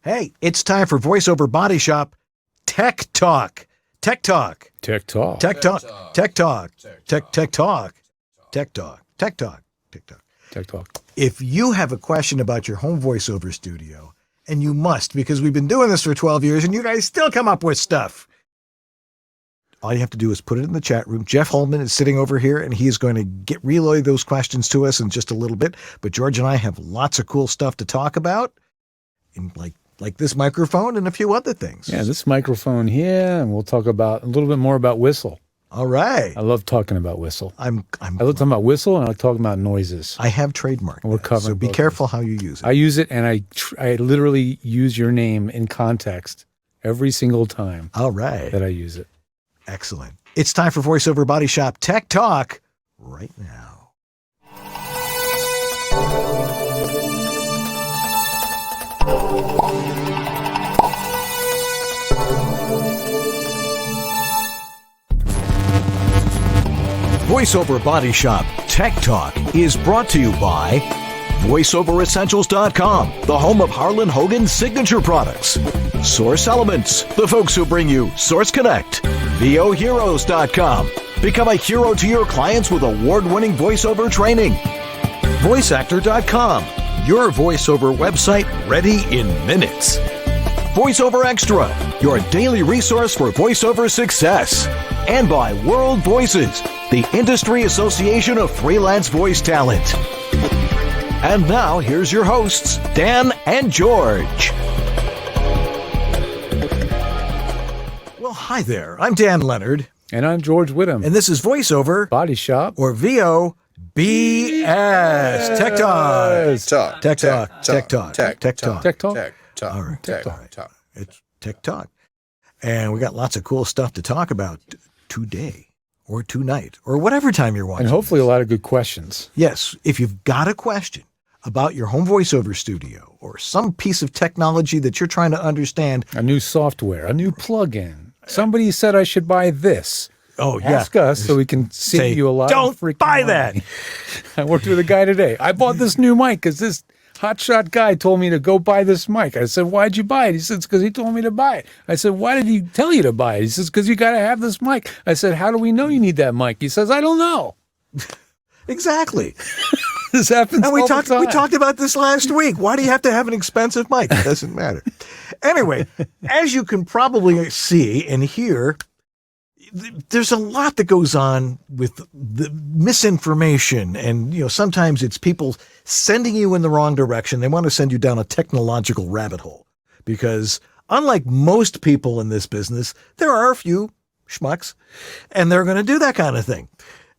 Hey, it's time for VoiceOver Body Shop Tech Talk. Tech Talk. Tech Talk. Tech Talk. Tech Talk. Tech Talk. Tech Talk. Tech Talk. Tech Talk. Tech Talk. If you have a question about your home voiceover studio, and you must because we've been doing this for 12 years and you guys still come up with stuff, all you have to do is put it in the chat room. Jeff Holman is sitting over here, and he's going to relay those questions to us in just a little bit. But George and I have lots of cool stuff to talk about, and like this microphone and a few other things. Yeah, this microphone here, and we'll talk about a little bit more about WISTSL. All right. I love talking about WISTSL. I love talking about WISTSL, and I like talking about noises. I have trademarked We're that, covering so be both careful how you use it. I use it, and I literally use your name in context every single time All right. that I use it. Excellent. It's time for VoiceOver Body Shop Tech Talk right now. VoiceOver Body Shop Tech Talk is brought to you by VoiceOverEssentials.com, the home of Harlan Hogan's signature products. Source Elements, the folks who bring you Source Connect. VOHeroes.com, become a hero to your clients with award-winning voiceover training. VoiceActor.com, your voiceover website ready in minutes. VoiceOver Extra, your daily resource for voiceover success. And by World Voices, the industry association of freelance voice talent. And now, here's your hosts, Dan and George. Well, hi there. I'm Dan Leonard. And I'm George Whittam. And this is VoiceOver Body Shop. or VOBS. Tech Talk. Tech Talk. Tech Talk. Tech Talk. Tech Talk. All right. Tech Talk. It's Tech Talk. And we got lots of cool stuff to talk about today or tonight or whatever time you're watching. And hopefully a lot of good questions. Yes. If you've got a question about your home voiceover studio or some piece of technology that you're trying to understand. A new software, a new plugin. Somebody said I should buy this. Oh, yeah. Ask us so we can save you a lot Don't of freaking buy money. that. I worked with a guy today. I bought this new mic because this hotshot guy told me to go buy this mic. I said, why'd you buy it? He said, it's because he told me to buy it. I said, why did he tell you to buy it? He says, because you got to have this mic. I said, how do we know you need that mic? He says, I don't know. Exactly. This happens And we all the talked time. we talked about this last week. Why do you have to have an expensive mic? It doesn't matter. Anyway, as you can probably see and hear, there's a lot that goes on with the misinformation, and sometimes it's people sending you in the wrong direction. They want to send you down a technological rabbit hole because unlike most people in this business, there are a few schmucks, and they're going to do that kind of thing.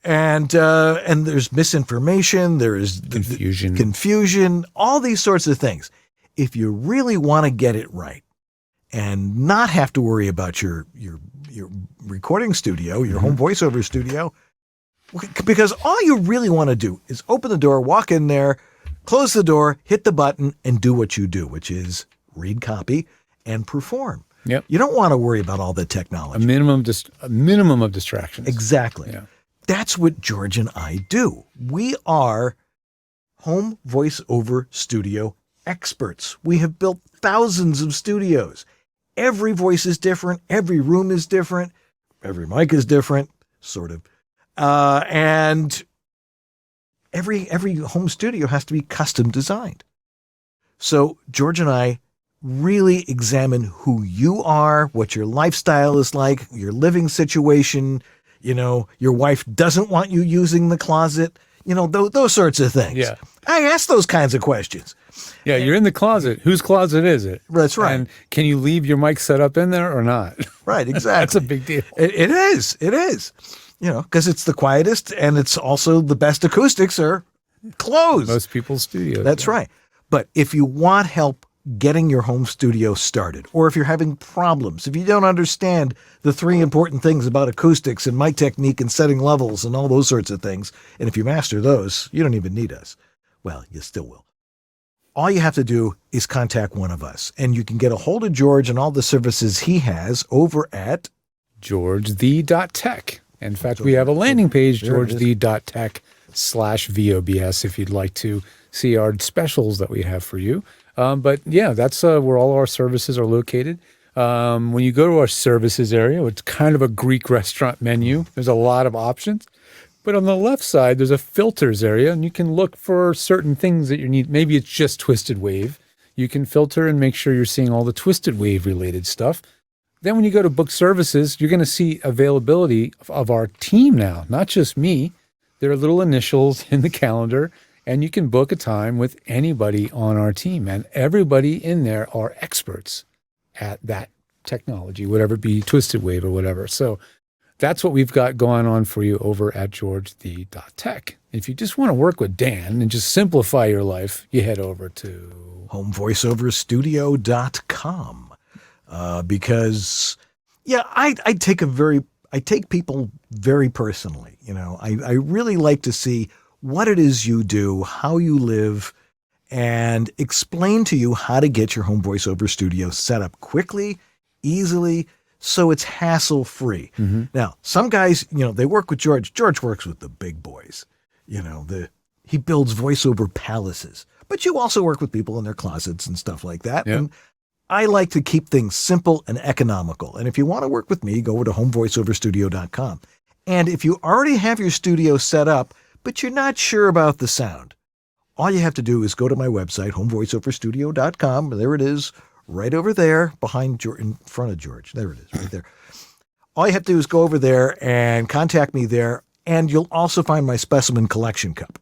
And there's misinformation, there is confusion, all these sorts of things. If you really want to get it right and not have to worry about your recording studio, your home voiceover studio, because all you really want to do is open the door, walk in there, close the door, hit the button, and do what you do, which is read copy and perform. Yep. You don't want to worry about all the technology. A minimum of distractions. Exactly. Yeah. That's what George and I do. We are home voiceover studio experts. We have built thousands of studios. Every voice is different. Every room is different. Every mic is different, sort of. And every home studio has to be custom designed. So George and I really examine who you are, what your lifestyle is like, your living situation. Your wife doesn't want you using the closet, those sorts of things. Yeah. I ask those kinds of questions. Yeah, you're in the closet. Whose closet is it? That's right. And can you leave your mic set up in there or not? Right, exactly. That's a big deal. It is. Because it's the quietest and it's also the best acoustics are closed. Most people's studios. That's right. But if you want help getting your home studio started, or if you're having problems, if you don't understand the three important things about acoustics and mic technique and setting levels and all those sorts of things, and if you master those, you don't even need us. Well, you still will. All you have to do is contact one of us, and you can get a hold of George and all the services he has over at GeorgeThe.tech. In fact, we have a landing page, GeorgeThe.tech/VOBS, if you'd like to see our specials that we have for you. But yeah, that's where all our services are located. When you go to our services area, it's kind of a Greek restaurant menu. There's a lot of options. But on the left side, there's a filters area, and you can look for certain things that you need. Maybe it's just twisted wave. You can filter and make sure you're seeing all the twisted wave related stuff. Then when you go to book services, you're going to see availability of our team now, not just me. There are little initials in the calendar, and you can book a time with anybody on our team. And everybody in there are experts at that technology, whatever it be, twisted wave or whatever. So that's what we've got going on for you over at GeorgeThe.Tech. If you just want to work with Dan and just simplify your life, you head over to homevoiceoverstudio.com. Because, yeah, I take people very personally. You know, I really like to see what it is you do, how you live, and explain to you how to get your home voiceover studio set up quickly, easily, so it's hassle-free. Mm-hmm. Now, some guys, you know, they work with George. George works with the big boys. You know, he builds voiceover palaces. But you also work with people in their closets and stuff like that. Yep. And I like to keep things simple and economical. And if you want to work with me, go over to homevoiceoverstudio.com. And if you already have your studio set up, but you're not sure about the sound, all you have to do is go to my website, homevoiceoverstudio.com. There it is, right over there, in front of George. There it is, right there. All you have to do is go over there and contact me there, and you'll also find my specimen collection cup.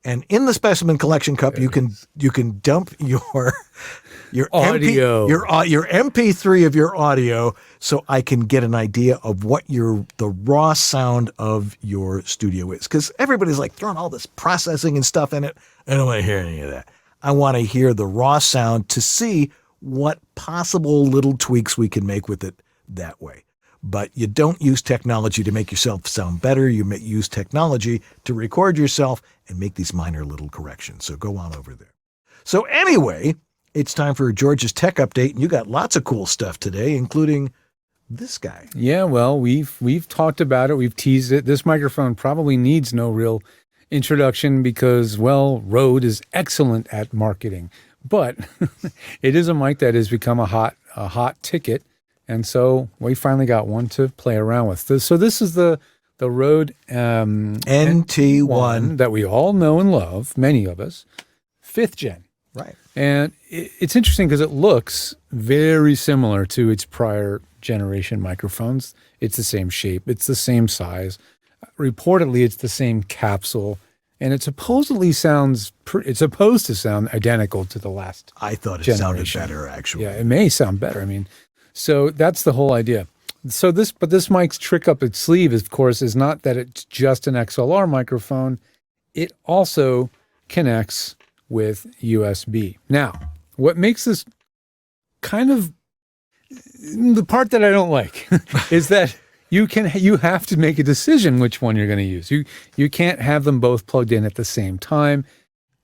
And in the specimen collection cup, you can dump your audio, your MP3 of your audio, so I can get an idea of what the raw sound of your studio is. Because everybody's like throwing all this processing and stuff in it. I don't want to hear any of that. I want to hear the raw sound to see what possible little tweaks we can make with it that way. But you don't use technology to make yourself sound better. You use technology to record yourself and make these minor little corrections. So go on over there. So anyway, it's time for George's Tech Update. And you got lots of cool stuff today, including this guy. Yeah, well, we've talked about it. We've teased it. This microphone probably needs no real introduction because, well, Rode is excellent at marketing. But it is a mic that has become a hot ticket. And so we finally got one to play around with. So this is the Rode NT1 that we all know and love, many of us, 5th gen. Right. And it's interesting because it looks very similar to its prior generation microphones. It's the same shape. It's the same size. Reportedly, it's the same capsule. And it's supposed to sound identical to the last I thought it generation. sounded better, actually. Yeah, it may sound better. I mean, so that's the whole idea. So this mic's trick up its sleeve, of course, is not that it's just an XLR microphone. It also connects with USB. Now, what makes this kind of the part that I don't like is that you have to make a decision which one you're going to use. You can't have them both plugged in at the same time.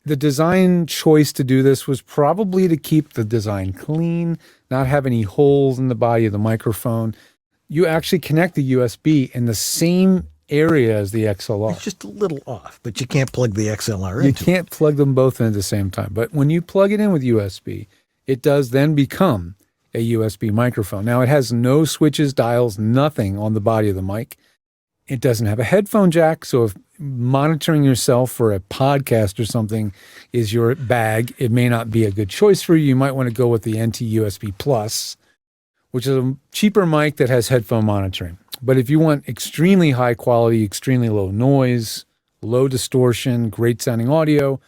The design choice to do this was probably to keep the design clean, not have any holes in the body of the microphone. You actually connect the USB in the same area as the XLR. It's just a little off, but you can't plug the XLR in. You can't plug them both in at the same time. But when you plug it in with USB, it does then become a USB microphone. Now, it has no switches, dials, nothing on the body of the mic. It doesn't have a headphone jack, so if monitoring yourself for a podcast or something is your bag, it may not be a good choice for you. You might want to go with the NT USB Plus, which is a cheaper mic that has headphone monitoring. But if you want extremely high quality, extremely low noise, low distortion, great sounding audio,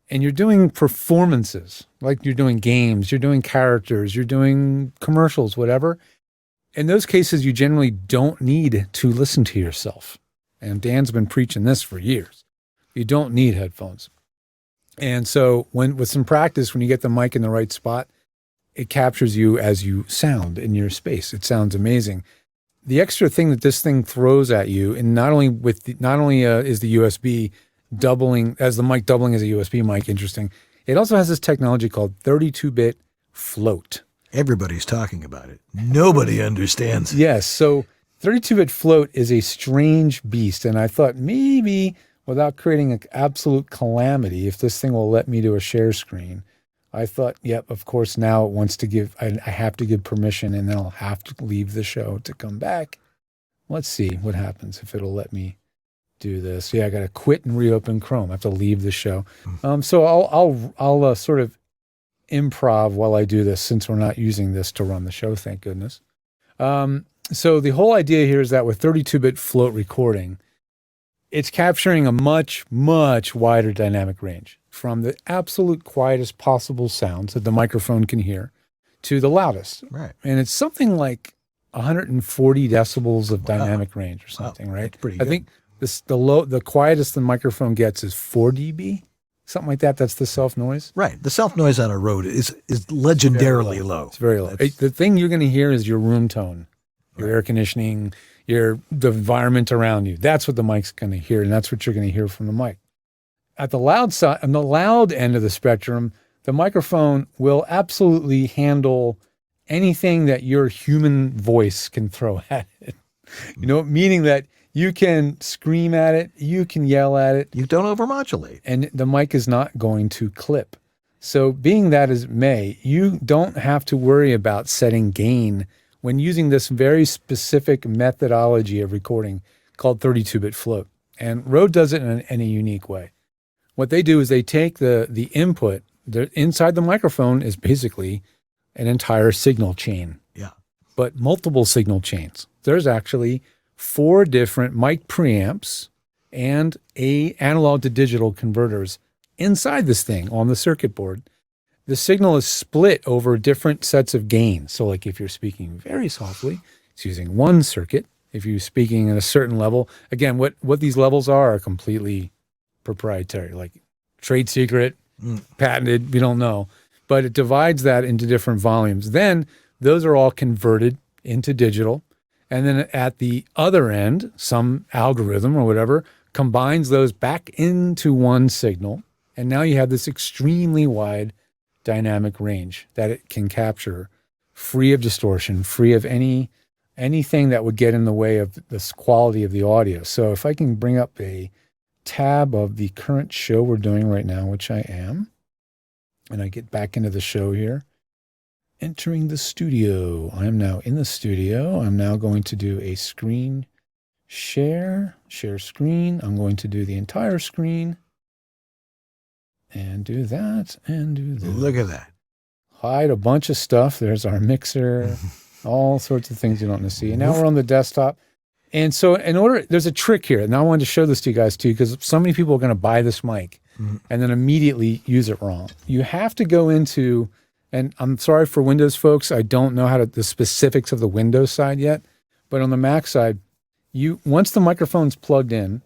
and you're doing performances, like you're doing games, you're doing characters, you're doing commercials, whatever, in those cases, you generally don't need to listen to yourself. And Dan's been preaching this for years. You don't need headphones. And so with some practice, when you get the mic in the right spot, it captures you as you sound in your space. It sounds amazing. The extra thing that this thing throws at you, and not only is the USB doubling as the mic doubling as a USB mic interesting, it also has this technology called 32-bit float. Everybody's talking about it. Nobody understands it. Yes. So 32-bit float is a strange beast. And I thought maybe without creating an absolute calamity, if this thing will let me do a share screen, I thought, yep, of course, now it wants to give, I have to give permission, and then I'll have to leave the show to come back. Let's see what happens if it'll let me do this. Yeah, I got to quit and reopen Chrome. I have to leave the show. So I'll sort of improv while I do this, since we're not using this to run the show, thank goodness. So the whole idea here is that with 32-bit float recording, it's capturing a much, much wider dynamic range, from the absolute quietest possible sounds that the microphone can hear to the loudest. Right. And it's something like 140 decibels of dynamic range or something, right? That's pretty good. I think the quietest the microphone gets is 4 dB, something like that. That's the self noise. Right. The self noise on a road is legendarily low. It's very low. The thing you're going to hear is your room tone, your air conditioning, the environment around you. That's what the mic's going to hear, and that's what you're going to hear from the mic. At the loud side, on the loud end of the spectrum, the microphone will absolutely handle anything that your human voice can throw at it. Meaning that you can scream at it, you can yell at it. You don't overmodulate. And the mic is not going to clip. So being that as it may, you don't have to worry about setting gain when using this very specific methodology of recording called 32-bit float. And Rode does it in a unique way. What they do is they take the input, inside the microphone is basically an entire signal chain. Yeah. But multiple signal chains. There's actually 4 different mic preamps and a analog to digital converters inside this thing on the circuit board. The signal is split over different sets of gains. So like if you're speaking very softly, it's using one circuit. If you're speaking at a certain level, again, what these levels are completely proprietary, like trade secret, patented, we don't know. But it divides that into different volumes. Then those are all converted into digital. And then at the other end, some algorithm or whatever combines those back into one signal. And now you have this extremely wide dynamic range that it can capture, free of distortion, free of anything that would get in the way of this quality of the audio. So if I can bring up a tab of the current show we're doing right now, which I am, and I get back into the show here, entering the studio. I am now in the studio. I'm now going to do a screen share screen. I'm going to do the entire screen and do that and do that. Look at that. Hide a bunch of stuff. There's our mixer, all sorts of things you don't want to see. And now we're on the desktop. And so there's a trick here. Now I wanted to show this to you guys too, because so many people are going to buy this mic and then immediately use it wrong. You have to go into, and I'm sorry for Windows folks, I don't know the specifics of the Windows side yet, but on the Mac side, once the microphone's plugged in,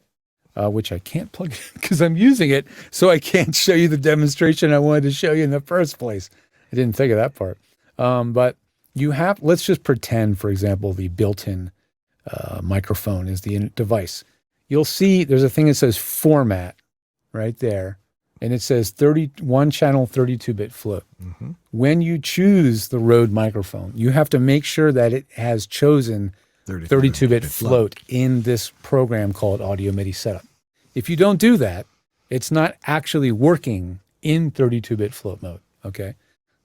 which I can't plug in because I'm using it, so I can't show you the demonstration I wanted to show you in the first place. I didn't think of that part. But let's just pretend, for example, the built-in microphone is the device. You'll see there's a thing that says format right there, and it says 31 channel 32-bit float. When you choose the Rode microphone, you have to make sure that it has chosen 32-bit float in this program called Audio MIDI Setup. If you don't do that, it's not actually working in 32-bit float mode, okay?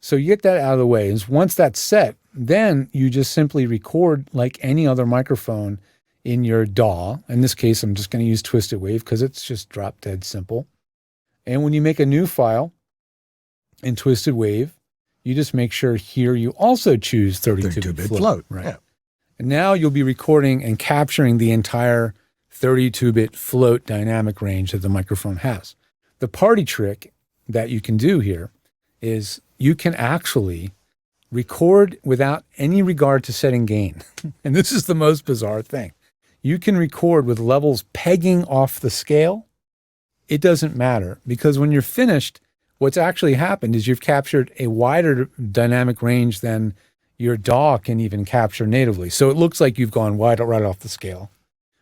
So you get that out of the way. And once that's set, then you just simply record like any other microphone in your DAW. In this case, I'm just going to use Twisted Wave because it's just drop dead simple. And when you make a new file in Twisted Wave, you just make sure here you also choose 32-bit float. Right. Yeah. And now you'll be recording and capturing the entire 32-bit float dynamic range that the microphone has. The party trick that you can do here is you can actually record without any regard to setting gain. And this is the most bizarre thing. You can record with levels pegging off the scale. It doesn't matter, because when you're finished, what's actually happened is you've captured a wider dynamic range than your DAW can even capture natively. So it looks like you've gone right off the scale.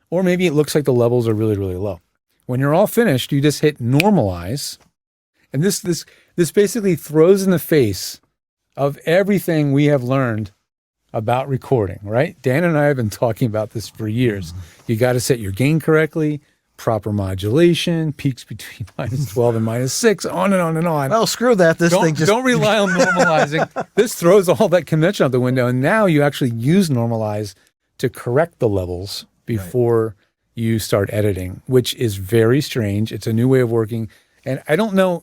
Or maybe it looks like the levels are really, really low. When you're all finished, you just hit normalize. And this basically throws in the face of everything we have learned about recording, right? Dan and I have been talking about this for years. You got to set your gain correctly. proper modulation, peaks between -12 and -6, on and on and on. Well, screw that. This thing just don't rely on normalizing. This throws all that convention out the window, and now you actually use normalize to correct the levels before you start editing, which is very strange. It's a new way of working, and I don't know,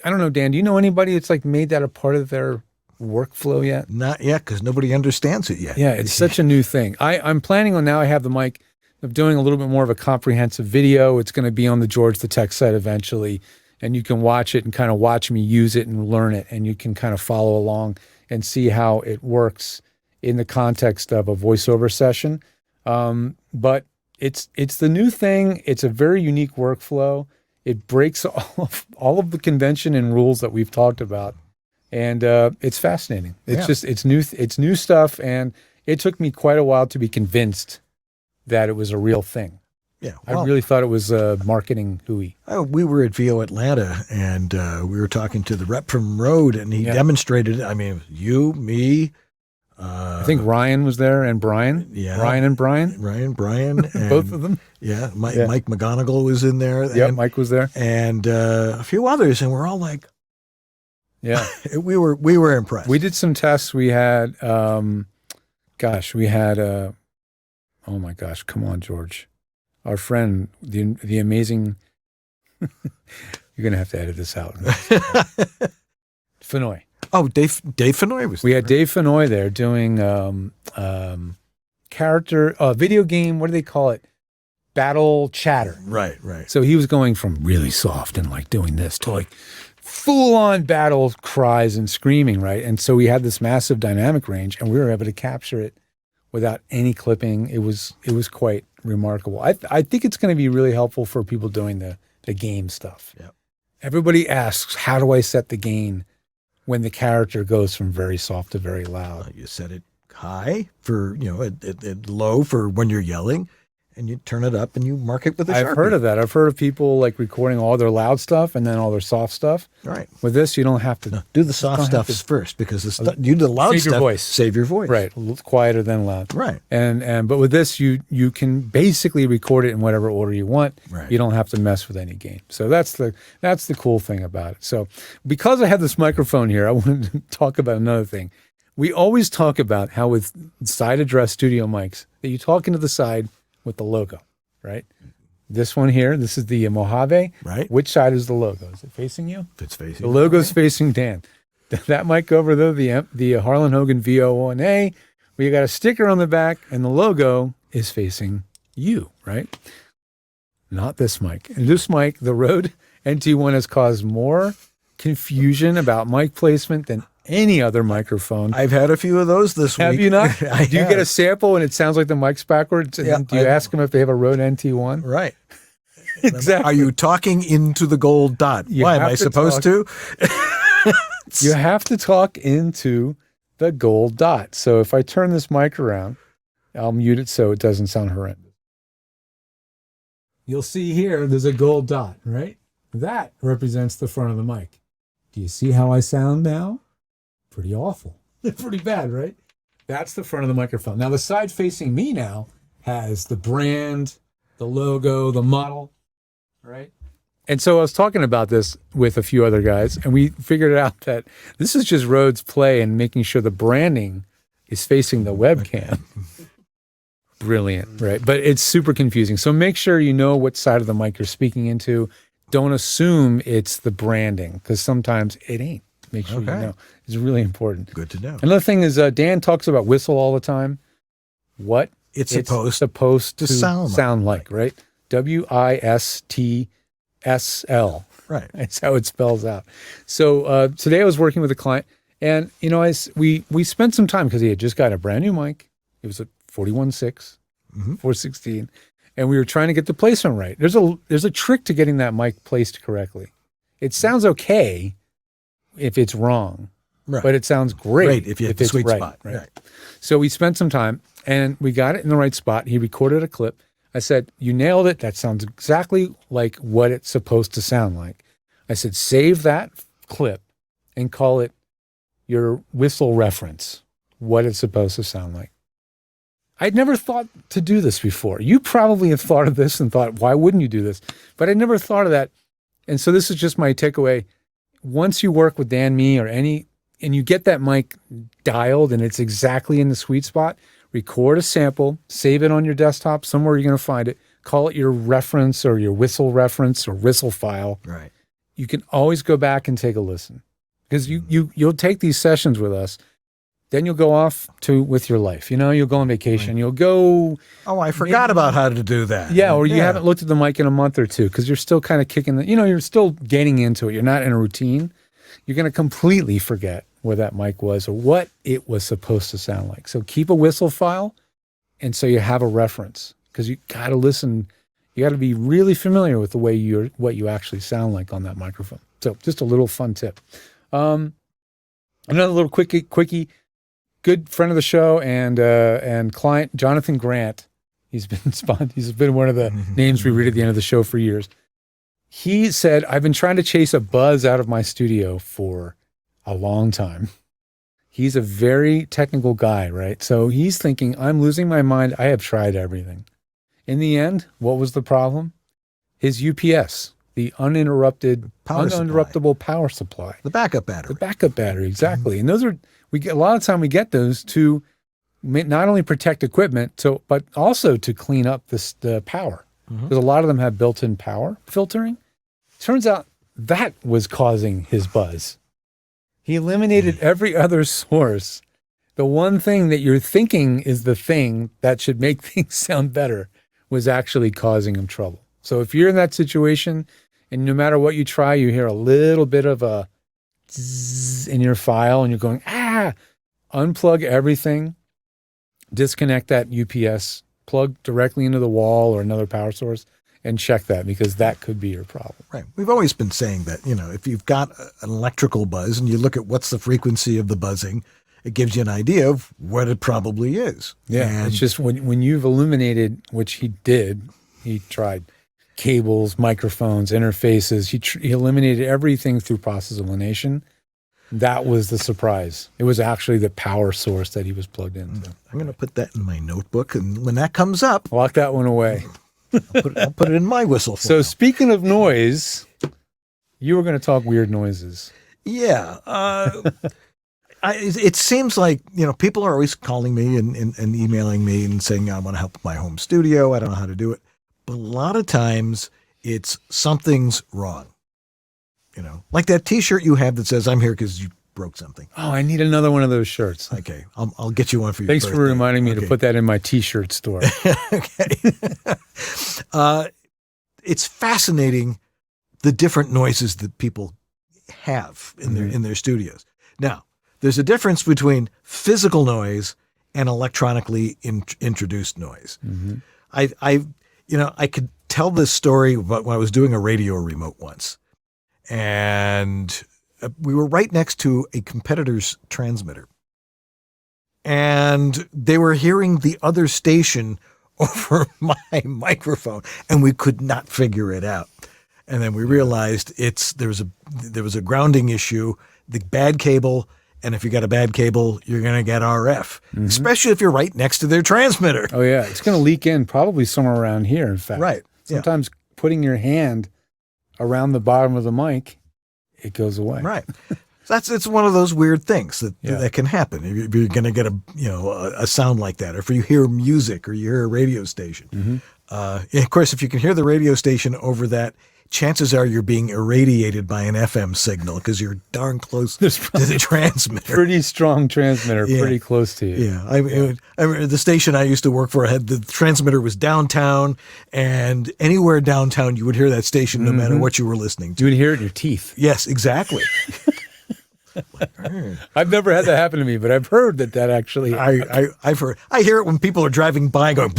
Dan. Do you know anybody that's like made that a part of their workflow yet? Not yet, because nobody understands it yet. Yeah, it's such a new thing. I'm planning on now. I have the mic. I'm doing a little bit more of a comprehensive video. It's going to be on the George the Tech site eventually, and you can watch it and kind of watch me use it and learn it, and you can kind of follow along and see how it works in the context of a voiceover session. But it's the new thing. It's a very unique workflow. It breaks all of the convention and rules that we've talked about, and it's fascinating. It's new stuff, and it took me quite a while to be convinced that it was a real thing. Yeah, I really thought it was a marketing hooey. We were at VO Atlanta, and we were talking to the rep from Rode, and he demonstrated it. I mean, you, me. I think Ryan was there, and Brian. Yeah, Ryan and Brian. Brian, and, both of them. Yeah, Mike McGonigal was in there. Yeah, Mike was there, and a few others, and we're all like, yeah, we were impressed. We did some tests. We had, oh my gosh, come on, George. Our friend, the amazing, you're going to have to edit this out. Fenoy. Oh, Dave Fenoy was there. We had Dave Fenoy there doing video game, what do they call it? Battle chatter. Right. So he was going from really soft and like doing this to like full-on battle cries and screaming, right? And so we had this massive dynamic range, and we were able to capture it without any clipping. It was quite remarkable. I think it's going to be really helpful for people doing the game stuff. Yeah. Everybody asks, how do I set the gain when the character goes from very soft to very loud? You set it high for, at low for when you're yelling, and you turn it up and you mark it with a Sharpie. I've heard of that. I've heard of people like recording all their loud stuff and then all their soft stuff. Right. With this, you don't have to. No, do the soft stuff first, because you do the loud stuff. Save your voice. Right. Quieter than loud. Right. But with this, you can basically record it in whatever order you want. Right. You don't have to mess with any gain. So that's the cool thing about it. So because I have this microphone here, I wanted to talk about another thing. We always talk about how with side address studio mics that you talk into the side with the logo, right? This one here, this is the Mojave. Right. Which side is the logo? Is it facing you? It's facing. The logo's facing Dan. That mic over there, the Harlan Hogan VO1A, where you got a sticker on the back, and the logo is facing you, right? Not this mic. And this mic, the Rode NT1, has caused more confusion about mic placement than any other microphone. I've had a few of those this week. Have you not? Do you get a sample and it sounds like the mic's backwards? And do you ask them if they have a Rode NT1? Right. Exactly. Are you talking into the gold dot? Why am I supposed to? You have to talk into the gold dot. So if I turn this mic around, I'll mute it so it doesn't sound horrendous. You'll see here, there's a gold dot, right? That represents the front of the mic. Do you see how I sound now? Pretty awful. Pretty bad, right? That's the front of the microphone. Now, the side facing me now has the brand, the logo, the model, right? And so I was talking about this with a few other guys, and we figured out that this is just Rode's play in making sure the branding is facing the webcam. Brilliant, right? But it's super confusing. So make sure you know what side of the mic you're speaking into. Don't assume it's the branding, because sometimes it ain't. Make sure you know. It's really important. Good to know. Another thing is Dan talks about WISTSL all the time. What it's supposed to sound like, right? WISTSL. Right. That's how it spells out. So today I was working with a client, and we spent some time because he had just got a brand new mic. It was a 41.6, 416, and we were trying to get the placement right. There's a trick to getting that mic placed correctly. It sounds okay if it's wrong, right, but it sounds great if you hit the sweet spot. Right. So we spent some time and we got it in the right spot. He recorded a clip. I said, "You nailed it. That sounds exactly like what it's supposed to sound like." I said, "Save that clip and call it your WISTSL reference, what it's supposed to sound like." I'd never thought to do this before. You probably have thought of this and thought, why wouldn't you do this? But I never thought of that. And so this is just my takeaway. Once you work with Dan, me, or any, and you get that mic dialed and it's exactly in the sweet spot, record a sample, save it on your desktop, somewhere you're going to find it, call it your reference or your WISTSL reference or WISTSL file. Right. You can always go back and take a listen. Because you'll take these sessions with us, then you'll go off with your life. You'll go on vacation. Right. You'll go. Oh, I forgot about how to do that. Yeah, or you haven't looked at the mic in a month or two because you're still kind of kicking you're still getting into it. You're not in a routine. You're going to completely forget where that mic was or what it was supposed to sound like. So keep a WISTSL file, and so you have a reference because you got to listen. You got to be really familiar with the way what you actually sound like on that microphone. So just a little fun tip. Another little quickie. Good friend of the show and client, Johnathon Grant. He's been one of the names we read at the end of the show for years. He said, I've been trying to chase a buzz out of my studio for a long time. He's a very technical guy, right? So he's thinking, I'm losing my mind. I have tried everything. In the end, what was the problem? His UPS, the uninterruptible power supply. The backup battery. The backup battery, exactly. And those are, a lot of time we get those to not only protect equipment, but also to clean up the power. Because a lot of them have built-in power filtering. Turns out that was causing his buzz. He eliminated every other source. The one thing that you're thinking is the thing that should make things sound better was actually causing him trouble. So if you're in that situation and no matter what you try, you hear a little bit of a zzz in your file and you're going, unplug everything, disconnect that UPS, plug directly into the wall or another power source and check that because that could be your problem. Right. We've always been saying that, if you've got an electrical buzz and you look at what's the frequency of the buzzing, it gives you an idea of what it probably is. Yeah. And it's just when you've illuminated, which he did, he tried cables, microphones, interfaces. He eliminated everything through process elimination. That was the surprise. It was actually the power source that he was plugged into. I'm going to put that in my notebook, and when that comes up, lock that one away. I'll put it in my WISTSL. So speaking of noise, you were going to talk weird noises. Yeah. It seems like, people are always calling me and emailing me and saying, I want to help with my home studio. I don't know how to do it. But a lot of times it's something's wrong. Like that T-shirt you have that says, I'm here because you broke something. Oh, I need another one of those shirts. Okay. I'll get you one for your Thanks birthday. for reminding me to put that in my T-shirt store. Okay. It's fascinating the different noises that people have in their studios. Now, there's a difference between physical noise and electronically introduced noise. I could tell this story about when I was doing a radio remote once, and we were right next to a competitor's transmitter, and they were hearing the other station over my microphone, and we could not figure it out. And then we realized there was a grounding issue, the bad cable. And if you got a bad cable, you're going to get RF, especially if you're right next to their transmitter. Oh, yeah. It's going to leak in probably somewhere around here, in fact. Right. Sometimes putting your hand around the bottom of the mic, it goes away. Right. It's one of those weird things that can happen. If you're going to get a sound like that, or if you hear music or you hear a radio station. Of course, if you can hear the radio station over that, chances are you're being irradiated by an FM signal because you're darn close to the transmitter. Pretty strong transmitter, pretty close to you. Yeah. I remember the station I used to work for, the transmitter was downtown, and anywhere downtown you would hear that station no matter what you were listening to. You would hear it in your teeth. Yes, exactly. I've never had that happen to me, but I've heard that actually. I've heard. I hear it when people are driving by going.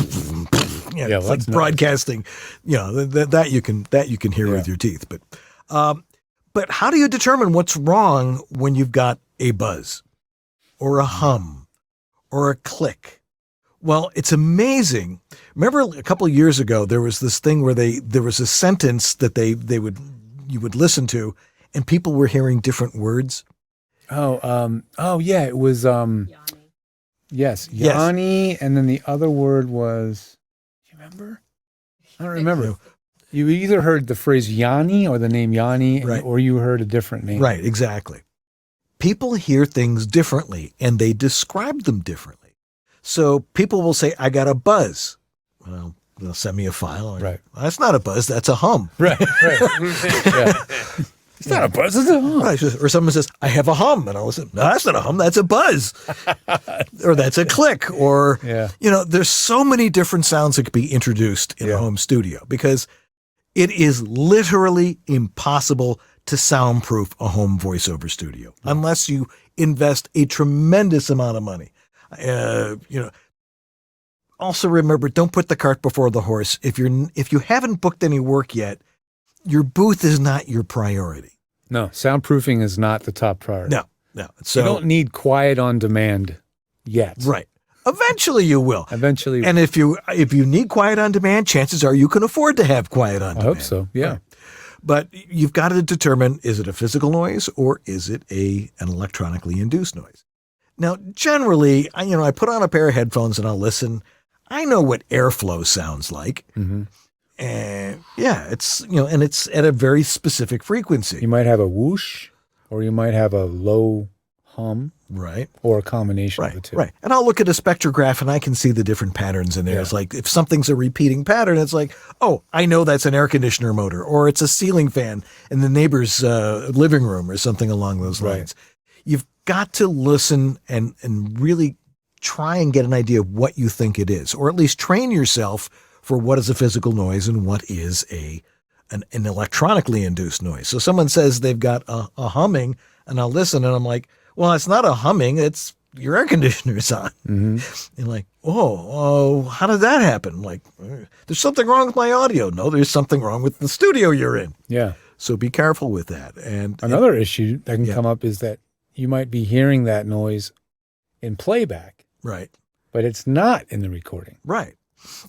It's like broadcasting, that you can hear with your teeth. But how do you determine what's wrong when you've got a buzz or a hum or a click? Well, it's amazing. Remember a couple of years ago, there was this thing where there was a sentence that you would listen to, and people were hearing different words. Oh yeah, it was Yes, Yes. Yanni, and then the other word was, do you remember? I don't remember. You either heard the phrase Yanni or the name Yanni, Right. or you heard a different name. Right, exactly. People hear things differently and they describe them differently. So people will say, I got a buzz. Well, they'll send me a file. Right. That's not a buzz, that's a hum. Right. Yeah. It's not a buzz, it's a hum. Right. Or someone says, I have a hum. And I'll say, no, that's not a hum, that's a buzz. Or that's a click. Or, there's so many different sounds that could be introduced in a home studio because it is literally impossible to soundproof a home voiceover studio unless you invest a tremendous amount of money. Also remember, don't put the cart before the horse. If you haven't booked any work yet, your booth is not your priority. No, soundproofing is not the top priority. No. So you don't need quiet on demand yet. Right. Eventually you will. Eventually. And if you need quiet on demand, chances are you can afford to have quiet on demand. I hope so. Yeah. Right. But you've got to determine, is it a physical noise or is it an electronically induced noise? Now, generally, I put on a pair of headphones and I'll listen. I know what airflow sounds like. Mm-hmm. And it's, and it's at a very specific frequency. You might have a whoosh or you might have a low hum. Right. Or a combination of the two. Right. And I'll look at a spectrograph and I can see the different patterns in there. Yeah. It's like if something's a repeating pattern, it's like, oh, I know that's an air conditioner motor or it's a ceiling fan in the neighbor's living room or something along those lines. Right. You've got to listen and really try and get an idea of what you think it is, or at least train yourself for what is a physical noise and what is an electronically induced noise. So someone says they've got a humming and I'll listen and I'm like, well, it's not a humming, it's your air conditioner's on. Mm-hmm. You're like, oh, how did that happen? I'm like, there's something wrong with my audio. No, there's something wrong with the studio you're in. Yeah. So be careful with that. And another issue that can come up is that you might be hearing that noise in playback. Right. But it's not in the recording. Right.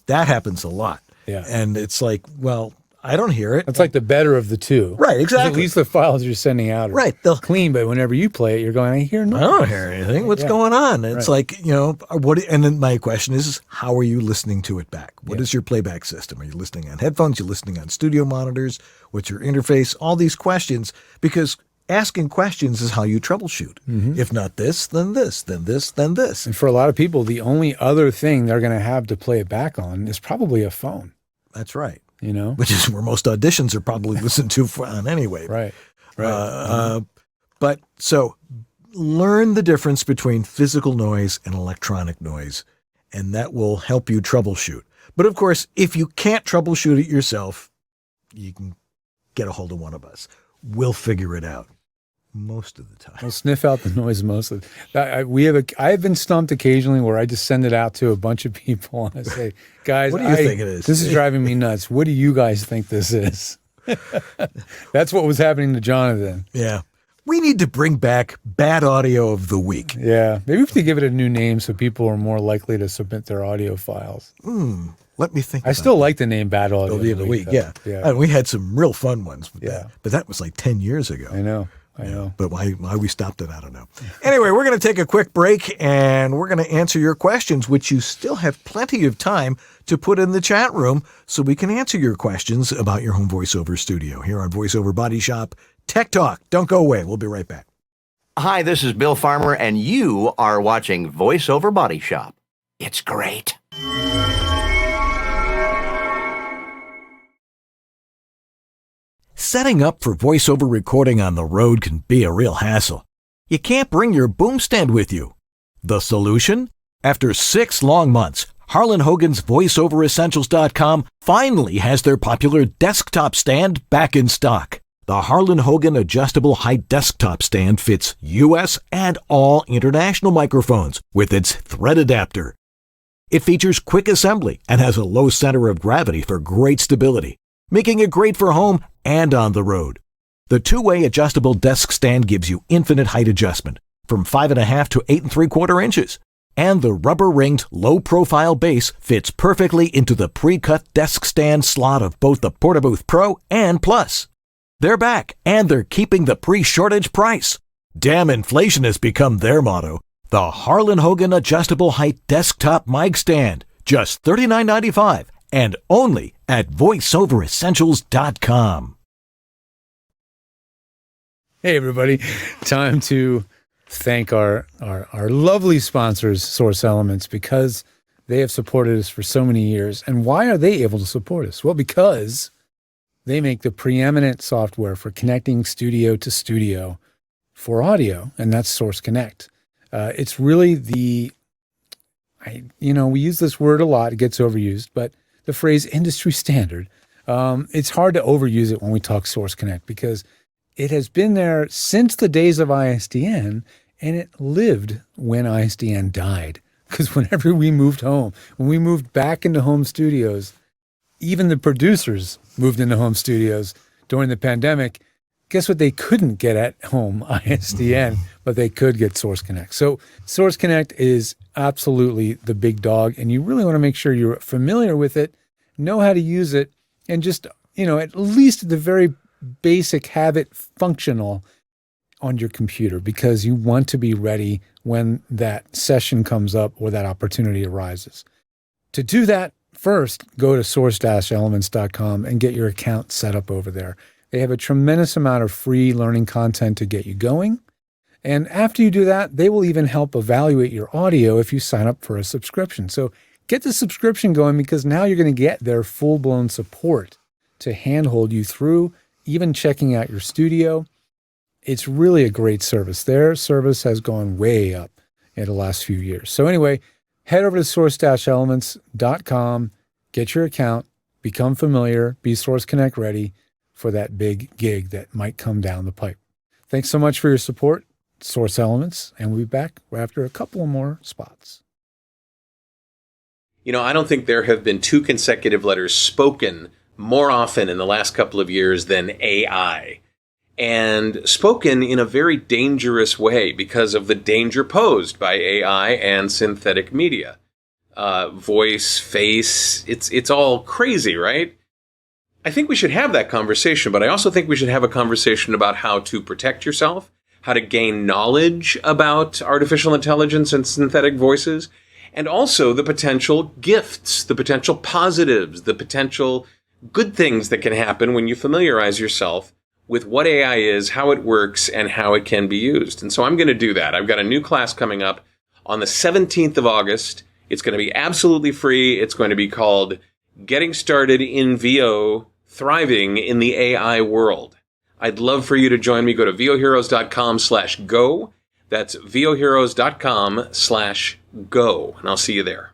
That happens a lot. Yeah. And it's like, well, I don't hear it. It's like the better of the two. Right, exactly. At least the files you're sending out are clean, but whenever you play it, you're going, I hear nothing. I don't hear anything. What's going on? It's like, what? And then my question is, how are you listening to it back? What is your playback system? Are you listening on headphones? Are you listening on studio monitors? What's your interface? All these questions, because asking questions is how you troubleshoot. Mm-hmm. If not this, then this, then this, then this. And for a lot of people, the only other thing they're going to have to play it back on is probably a phone. That's right. Which is where most auditions are probably listened to on anyway. Right. But so learn the difference between physical noise and electronic noise, and that will help you troubleshoot. But of course, if you can't troubleshoot it yourself, you can get a hold of one of us. We'll figure it out most of the time. We'll sniff out the noise most of the I've been stumped occasionally where I just send it out to a bunch of people and I say, guys, what do you think it is? This is driving me nuts. What do you guys think this is? That's what was happening to Jonathan. Yeah. We need to bring back Bad Audio of the Week. Yeah. Maybe we have to give it a new name so people are more likely to submit their audio files. Let me think. I still like the name Bad Audio of the Week. Yeah. And we had some real fun ones with that. But that was like 10 years ago. I know. But why we stopped it, I don't know. Anyway, we're going to take a quick break and we're going to answer your questions, which you still have plenty of time to put in the chat room so we can answer your questions about your home voiceover studio here on VoiceOver Body Shop Tech Talk. Don't go away. We'll be right back. Hi, this is Bill Farmer, and you are watching VoiceOver Body Shop. It's great. Setting up for voiceover recording on the road can be a real hassle. You can't bring your boom stand with you. The solution? After 6 long months, Harlan Hogan's VoiceOverEssentials.com finally has their popular desktop stand back in stock. The Harlan Hogan Adjustable Height Desktop Stand fits US and all international microphones with its thread adapter. It features quick assembly and has a low center of gravity for great stability, making it great for home and on the road. The 2-way adjustable desk stand gives you infinite height adjustment from 5.5 to 8 3/4 inches. And the rubber-ringed, low-profile base fits perfectly into the pre-cut desk stand slot of both the Portabooth Pro and Plus. They're back, and they're keeping the pre-shortage price. Damn inflation has become their motto. The Harlan Hogan Adjustable Height Desktop Mic Stand, just $39.95, and only at voiceoveressentials.com. Hey, everybody. Time to thank our lovely sponsors, Source Elements, because they have supported us for so many years. And why are they able to support us? Well, because they make the preeminent software for connecting studio to studio for audio, and that's Source Connect. It's really we use this word a lot, it gets overused, but the phrase industry standard, it's hard to overuse it when we talk Source Connect because it has been there since the days of ISDN, and it lived when ISDN died. Because whenever we moved home, when we moved back into home studios, even the producers moved into home studios during the pandemic. Guess what they couldn't get at home? ISDN, but they could get Source Connect. So Source Connect is absolutely the big dog, and you really want to make sure you're familiar with it, know how to use it, and just, at least at the very basic, have it functional on your computer because you want to be ready when that session comes up or that opportunity arises. To do that, first, go to source-elements.com and get your account set up over there. They have a tremendous amount of free learning content to get you going. And after you do that, they will even help evaluate your audio if you sign up for a subscription. So get the subscription going because now you're going to get their full-blown support to handhold you through, even checking out your studio. It's really a great service. Their service has gone way up in the last few years. So anyway, head over to source-elements.com, get your account, become familiar, be Source Connect ready for that big gig that might come down the pipe. Thanks so much for your support, Source Elements, and we'll be back after a couple more spots. I don't think there have been two consecutive letters spoken more often in the last couple of years than AI. And spoken in a very dangerous way because of the danger posed by AI and synthetic media. Voice, face, it's all crazy, right? I think we should have that conversation, but I also think we should have a conversation about how to protect yourself, how to gain knowledge about artificial intelligence and synthetic voices, and also the potential gifts, the potential positives, the potential good things that can happen when you familiarize yourself with what AI is, how it works, and how it can be used. And so I'm going to do that. I've got a new class coming up on the 17th of August. It's going to be absolutely free. It's going to be called Getting Started in VO, Thriving in the AI World. I'd love for you to join me. Go to voheroes.com/go. That's voheroes.com/go. And I'll see you there.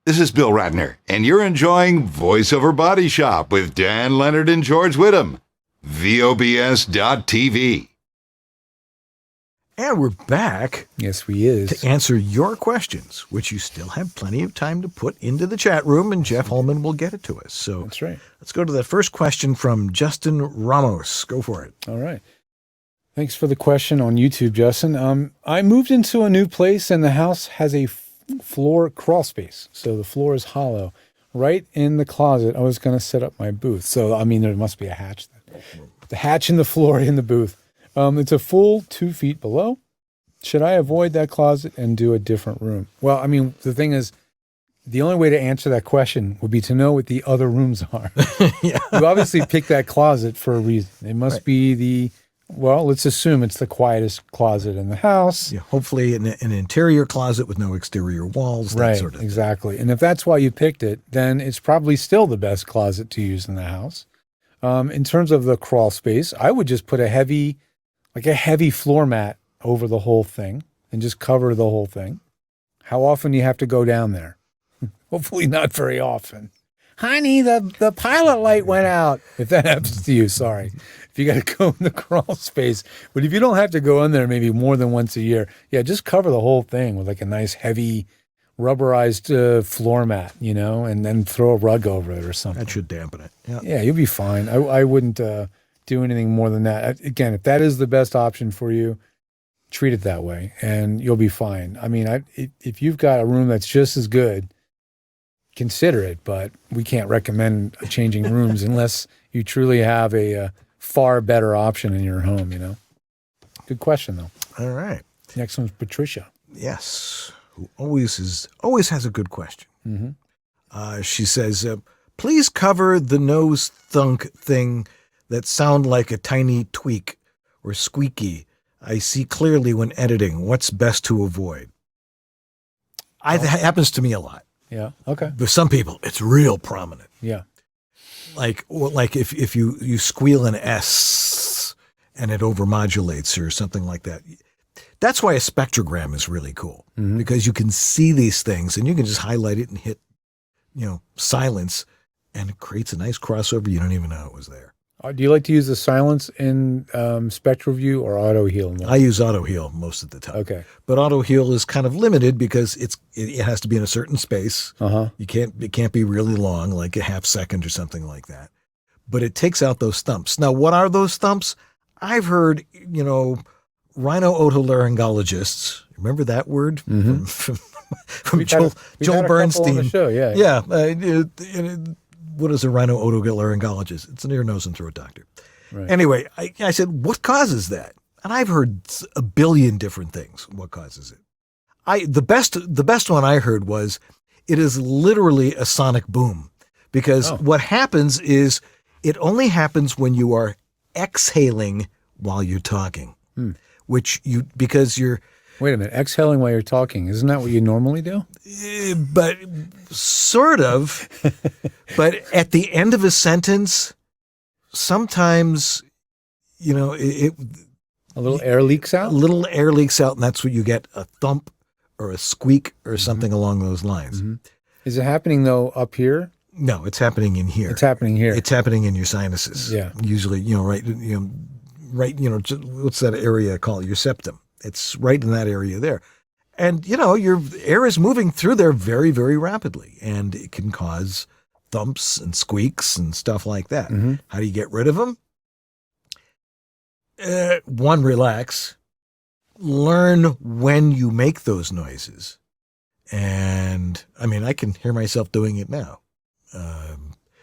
This is Bill Ratner, and you're enjoying VoiceOver Body Shop with Dan Leonard and George Whittam. VOBS.TV. And we're back. Yes, we is. To answer your questions, which you still have plenty of time to put into the chat room, and Jeff Holman will get it to us. So that's right. Let's go to the first question from Justin Ramos. Go for it. All right. Thanks for the question on YouTube, Justin. I moved into a new place, and the house has a floor crawl space. So the floor is hollow. Right in the closet, I was going to set up my booth. So, there must be a hatch. The hatch in the floor in the booth. It's a full 2 feet below. Should I avoid that closet and do a different room? Well, the thing is, the only way to answer that question would be to know what the other rooms are. Yeah. You obviously picked that closet for a reason. It must be let's assume it's the quietest closet in the house. Yeah, hopefully an interior closet with no exterior walls, that sort of thing. Exactly. And if that's why you picked it, then it's probably still the best closet to use in the house. In terms of the crawl space, I would just put a heavy floor mat over the whole thing and just cover the whole thing. How often do you have to go down there? Hopefully not very often. Honey, the pilot light went out. If that happens to you, sorry. If you got to go in the crawl space. But if you don't have to go in there maybe more than once a year, just cover the whole thing with a nice heavy rubberized floor mat, and then throw a rug over it or something. That should dampen it. Yeah, you'll be fine. I wouldn't do anything more than that. Again, if that is the best option for you, treat it that way and you'll be fine. If you've got a room that's just as good, consider it, but we can't recommend changing rooms unless you truly have a far better option in your home, Good question, though. All right. Next one's Patricia. Yes. Who always has a good question. She says, please cover the nose thunk thing that sound like a tiny tweak or squeaky. I see clearly when editing. What's best to avoid? It happens to me a lot. Yeah. Okay. With some people, it's real prominent. Yeah. Like if you squeal an S and it overmodulates or something like that. That's why a spectrogram is really cool, because you can see these things and you can just highlight it and hit, silence, and it creates a nice crossover. You don't even know it was there. Do you like to use the silence in SpectroView or auto heal? I use auto heal most of the time. Okay. But auto heal is kind of limited because it has to be in a certain space. It can't be really long, like a half second or something like that. But it takes out those thumps. Now, what are those thumps? I've heard, rhino-otolaryngologists. Remember that word from Joel Bernstein? On the show, yeah. Yeah. What is a rhino-otolaryngologist? It's an ear, nose, and throat doctor. Right. Anyway, I said, what causes that? And I've heard a billion different things. What causes it? The best one I heard was it is literally a sonic boom, because what happens is it only happens when you are exhaling while you're talking, because you're. Wait a minute, exhaling while you're talking. Isn't that what you normally do? But sort of. But at the end of a sentence, sometimes, a little air leaks out? A little air leaks out, and that's what you get, a thump or a squeak or something along those lines. Is it happening, though, up here? No, it's happening in here. It's happening here. It's happening in your sinuses. Yeah. Usually, right, what's that area called? Your septum. It's right in that area there. And, your air is moving through there very, very rapidly, and it can cause thumps and squeaks and stuff like that. How do you get rid of them? One, relax. Learn when you make those noises. And, I can hear myself doing it now.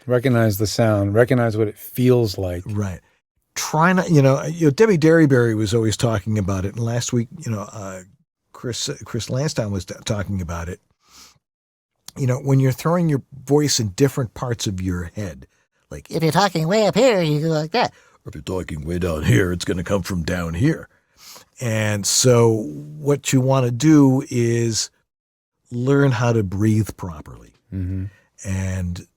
Recognize the sound. Recognize what it feels like. Right. Try not, Debbie Derryberry was always talking about it. And last week, Chris Lansdowne was talking about it. When you're throwing your voice in different parts of your head, like if you're talking way up here, you go like that. Or if you're talking way down here, it's going to come from down here. And so what you want to do is learn how to breathe properly. And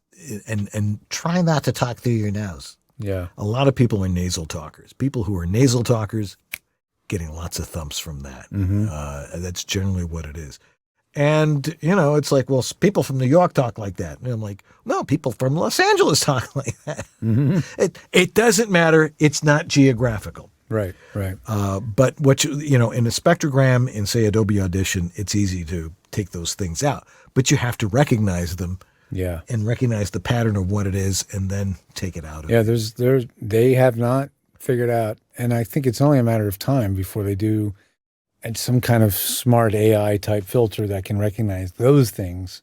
try not to talk through your nose. Yeah. A lot of people are nasal talkers. People who are nasal talkers getting lots of thumps from that. That's generally what it is. And, it's like, well, people from New York talk like that. And I'm like, no, people from Los Angeles talk like that. It doesn't matter. It's not geographical. Right. But what in a spectrogram, in say Adobe Audition, it's easy to take those things out. But you have to recognize them. Yeah. And recognize the pattern of what it is and then take it out of it. They have not figured out, and I think it's only a matter of time before they do some kind of smart AI type filter that can recognize those things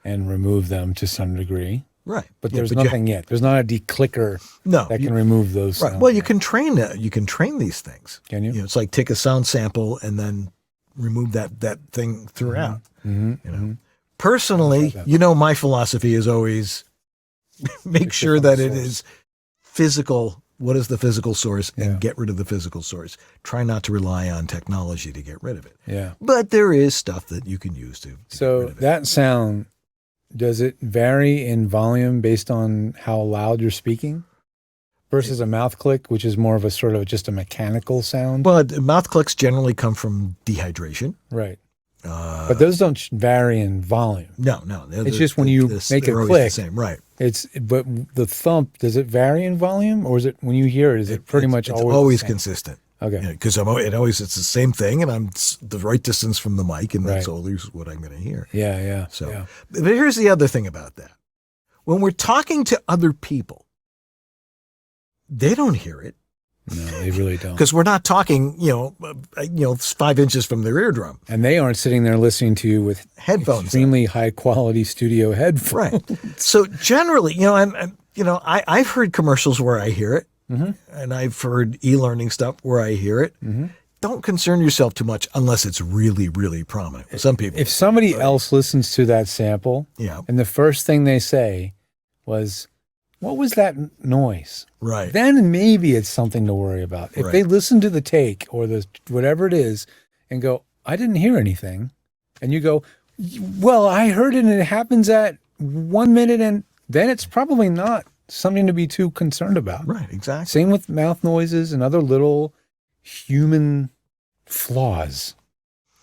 and remove them to some degree. Right. But there's nothing yet. There's not a declicker that can remove those sounds. Right. Well, you can train these things. Can you? It's like take a sound sample and then remove that thing throughout. Personally, my philosophy is always make sure that it is physical. What is the physical source? And get rid of the physical source. Try not to rely on technology to get rid of it. Yeah. But there is stuff that you can use to get rid of it. That sound, does it vary in volume based on how loud you're speaking? Versus a mouth click, which is more of a sort of just a mechanical sound? Well, mouth clicks generally come from dehydration. Right. But those don't vary in volume. No. It's just when you make a click. The same, right. But the thump, does it vary in volume, or is it when you hear it? Is it pretty much always consistent? Okay. Because it's the same thing, and I'm the right distance from the mic, and that's always what I'm going to hear. Yeah. But here's the other thing about that: when we're talking to other people, they don't hear it. No, they really don't. Because we're not talking, 5 inches from their eardrum. And they aren't sitting there listening to you with headphones, extremely high quality studio headphones. Right. So generally, I've heard commercials where I hear it, and I've heard e-learning stuff where I hear it. Don't concern yourself too much unless it's really, really prominent. Some people. If somebody else listens to that sample, Yeah. and the first thing they say was, what was that noise? Right. Then maybe it's something to worry about. If Right. they listen to the take or the whatever it is and go, I didn't hear anything, and you go, well, I heard it and it happens at 1 minute, and then it's probably not something to be too concerned about. Right, exactly. Same with mouth noises and other little human flaws.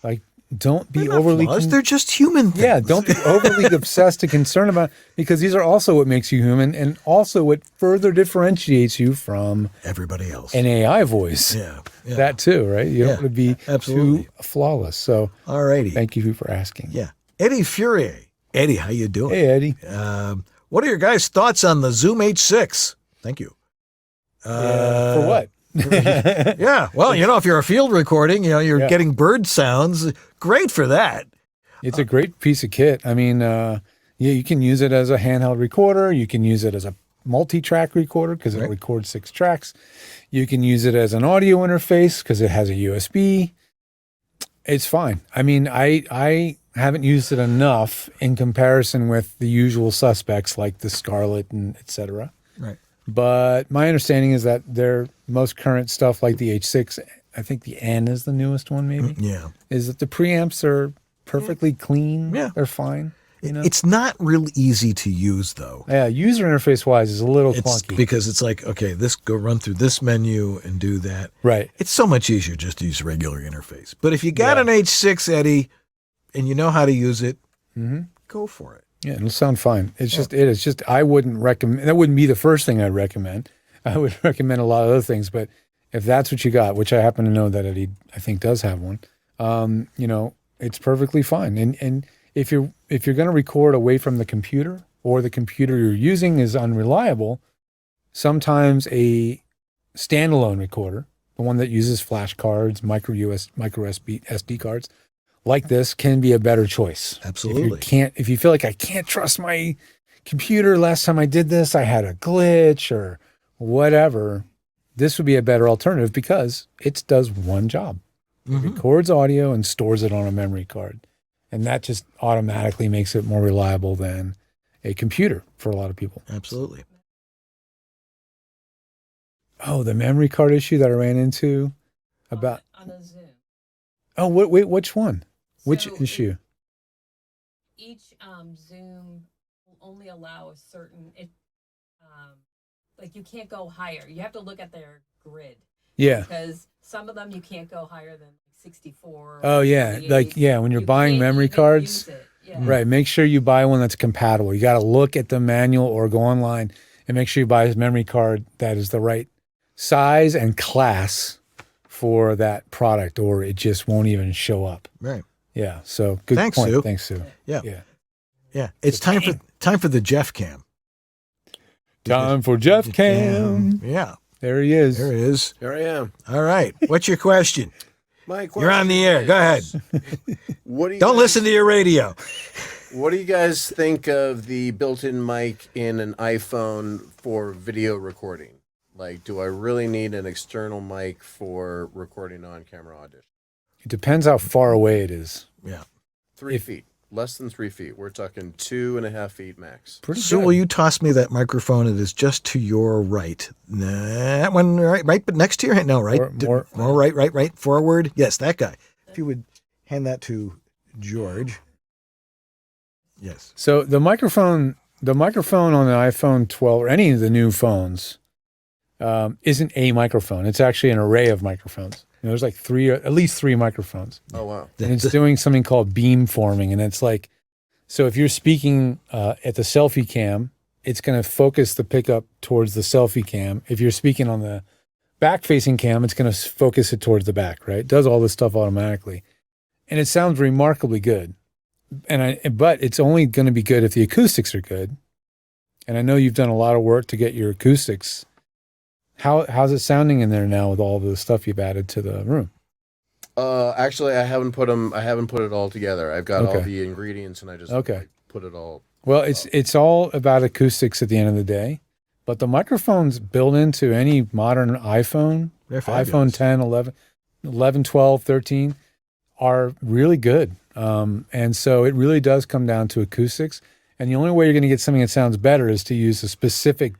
Like, don't be They're not overly flaws, they're just human things. yeah, don't be overly obsessed and concerned about it, because these are also what makes you human and also what further differentiates you from everybody else. an AI voice. Yeah. That too, right? You don't Yeah, want to be absolutely. too flawless. So All righty. thank you for asking. Yeah. Eddie Furier. Eddie, how you doing? Hey, Eddie. What are your guys' thoughts on the Zoom H6? Thank you. For what? Yeah. Well, if you're a field recording, you're Yeah. getting bird sounds. Great for that. It's a great piece of kit. I mean, you can use it as a handheld recorder. You can use it as a multi-track recorder because it records 6 tracks. You can use it as an audio interface because it has a USB. It's fine. I mean, I haven't used it enough in comparison with the usual suspects like the Scarlett and et cetera. Right. But my understanding is that their most current stuff, like the H6, I think the N is the newest one, maybe. Yeah. Is that the preamps are perfectly clean. Yeah. They're fine. It's not real easy to use, though. Yeah, user interface wise is a little It's clunky. because it's like, okay, go run through this menu and do that. Right. It's so much easier just to use a regular interface. But if you got an H6, Eddie, and you know how to use it, go for it. Yeah, it'll sound fine. It's just I wouldn't recommend, that wouldn't be the first thing I'd recommend. I would recommend a lot of other things, but if that's what you got, which I happen to know that Eddie, I think, does have one, it's perfectly fine. And if you're going to record away from the computer, or the computer you're using is unreliable, sometimes a standalone recorder, the one that uses flash cards, micro SD cards, like this, can be a better choice. Absolutely. If you feel like I can't trust my computer, last time I did this, I had a glitch or whatever, this would be a better alternative because it does one job. It records audio and stores it on a memory card. And that just automatically makes it more reliable than a computer for a lot of people. Absolutely. Oh, the memory card issue that I ran into about on a Zoom. Oh, wait, which one? Which So issue? Each Zoom will only allow a certain. Like you can't go higher. You have to look at their grid. Yeah. Because some of them you can't go higher than 64. Oh yeah, 48. when you're You buying can't memory even cards, use it. Yeah. right? Make sure you buy one that's compatible. You got to look at the manual or go online and make sure you buy a memory card that is the right size and class for that product, or it just won't even show up. Right. Yeah. So good Thanks, point. Sue. Thanks, Sue. Yeah. Yeah. Yeah. It's time for the Jeff Cam. Time for Jeff Cam. Yeah. There he is. There it is. Here I am. All right. What's your question? My question You're on the air. is, Go ahead. What do you Don't guys, listen to your radio. What do you guys think of the built-in mic in an iPhone for video recording? Like, do I really need an external mic for recording on-camera audio? It depends how far away it is. Yeah. 3 feet. Less than 3 feet. We're talking 2.5 feet max. Pretty Sue, good. will you toss me that microphone? It is just to your right. That one, right, but next to your hand. No, right. More right. Forward. Yes, that guy. If you would hand that to George. Yes. So the microphone on the iPhone 12 or any of the new phones isn't a microphone. It's actually an array of microphones. There's like at least three microphones. Oh, wow. And it's doing something called beam forming. And it's like, so if you're speaking at the selfie cam, it's going to focus the pickup towards the selfie cam. If you're speaking on the back-facing cam, it's going to focus it towards the back, right? It does all this stuff automatically. And it sounds remarkably good. But it's only going to be good if the acoustics are good. And I know you've done a lot of work to get your acoustics. How's it sounding in there now with all the stuff you've added to the room? Actually, I haven't put it all together. I've got all Okay. the ingredients, and I just Okay. like, put it all. Well, it's all about acoustics at the end of the day. But the microphones built into any modern iPhone, They're iPhone fabulous. 10, 11, 12, 13 are really good. And so it really does come down to acoustics. And the only way you're going to get something that sounds better is to use a specific,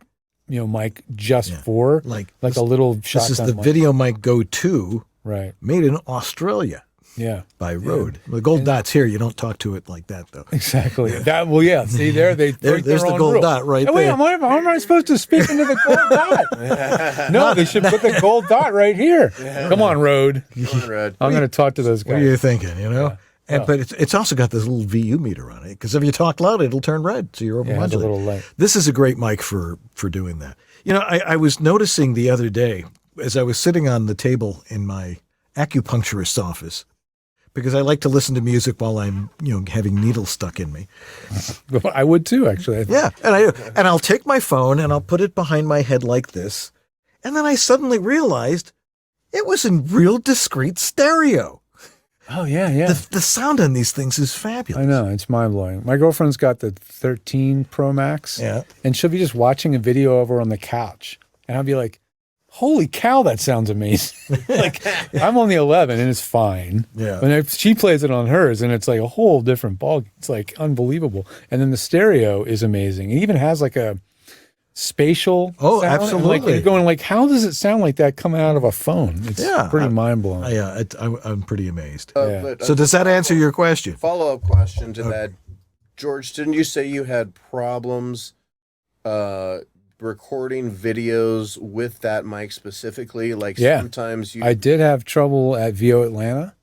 mic just for Like a little shotgun This is the mic. Video Mic Go 2 Right. made in Australia Yeah. by Rode. The gold dot's here. You don't talk to it like that, though. Exactly. That. Well, yeah. See there, they break There's their the own gold rule. dot right Wait, there. how am I supposed to speak into the gold dot? No, they should put the gold dot right here. Come on, Rode. Red. I'm going to talk to those What are you guys. thinking, But it's also got this little VU meter on it, because if you talk loud, it'll turn red, so you're Yeah, it has a overmodulating. little light. This is a great mic for doing that. I was noticing the other day as I was sitting on the table in my acupuncturist's office, because I like to listen to music while I'm, having needles stuck in me. I would too, actually. Yeah, and I'll take my phone and I'll put it behind my head like this, and then I suddenly realized it was in real discrete stereo. Oh, yeah, yeah. The sound on these things is fabulous. I know. It's mind-blowing. My girlfriend's got the 13 Pro Max. Yeah. And she'll be just watching a video of her on the couch. And I'll be like, holy cow, that sounds amazing. I'm on the 11 and it's fine. Yeah. And if she plays it on hers and it's like a whole different ball. It's like unbelievable. And then the stereo is amazing. It even has like a spatial Oh, sound. And, absolutely. like, you're going like, how does it sound like that coming out of a phone? It's Yeah. pretty mind-blowing. I'm pretty amazed. Yeah. But So does that answer your question? follow-up question to that, George? Didn't you say you had problems recording videos with that mic specifically? Like Yeah. sometimes you I did have trouble at VO Atlanta.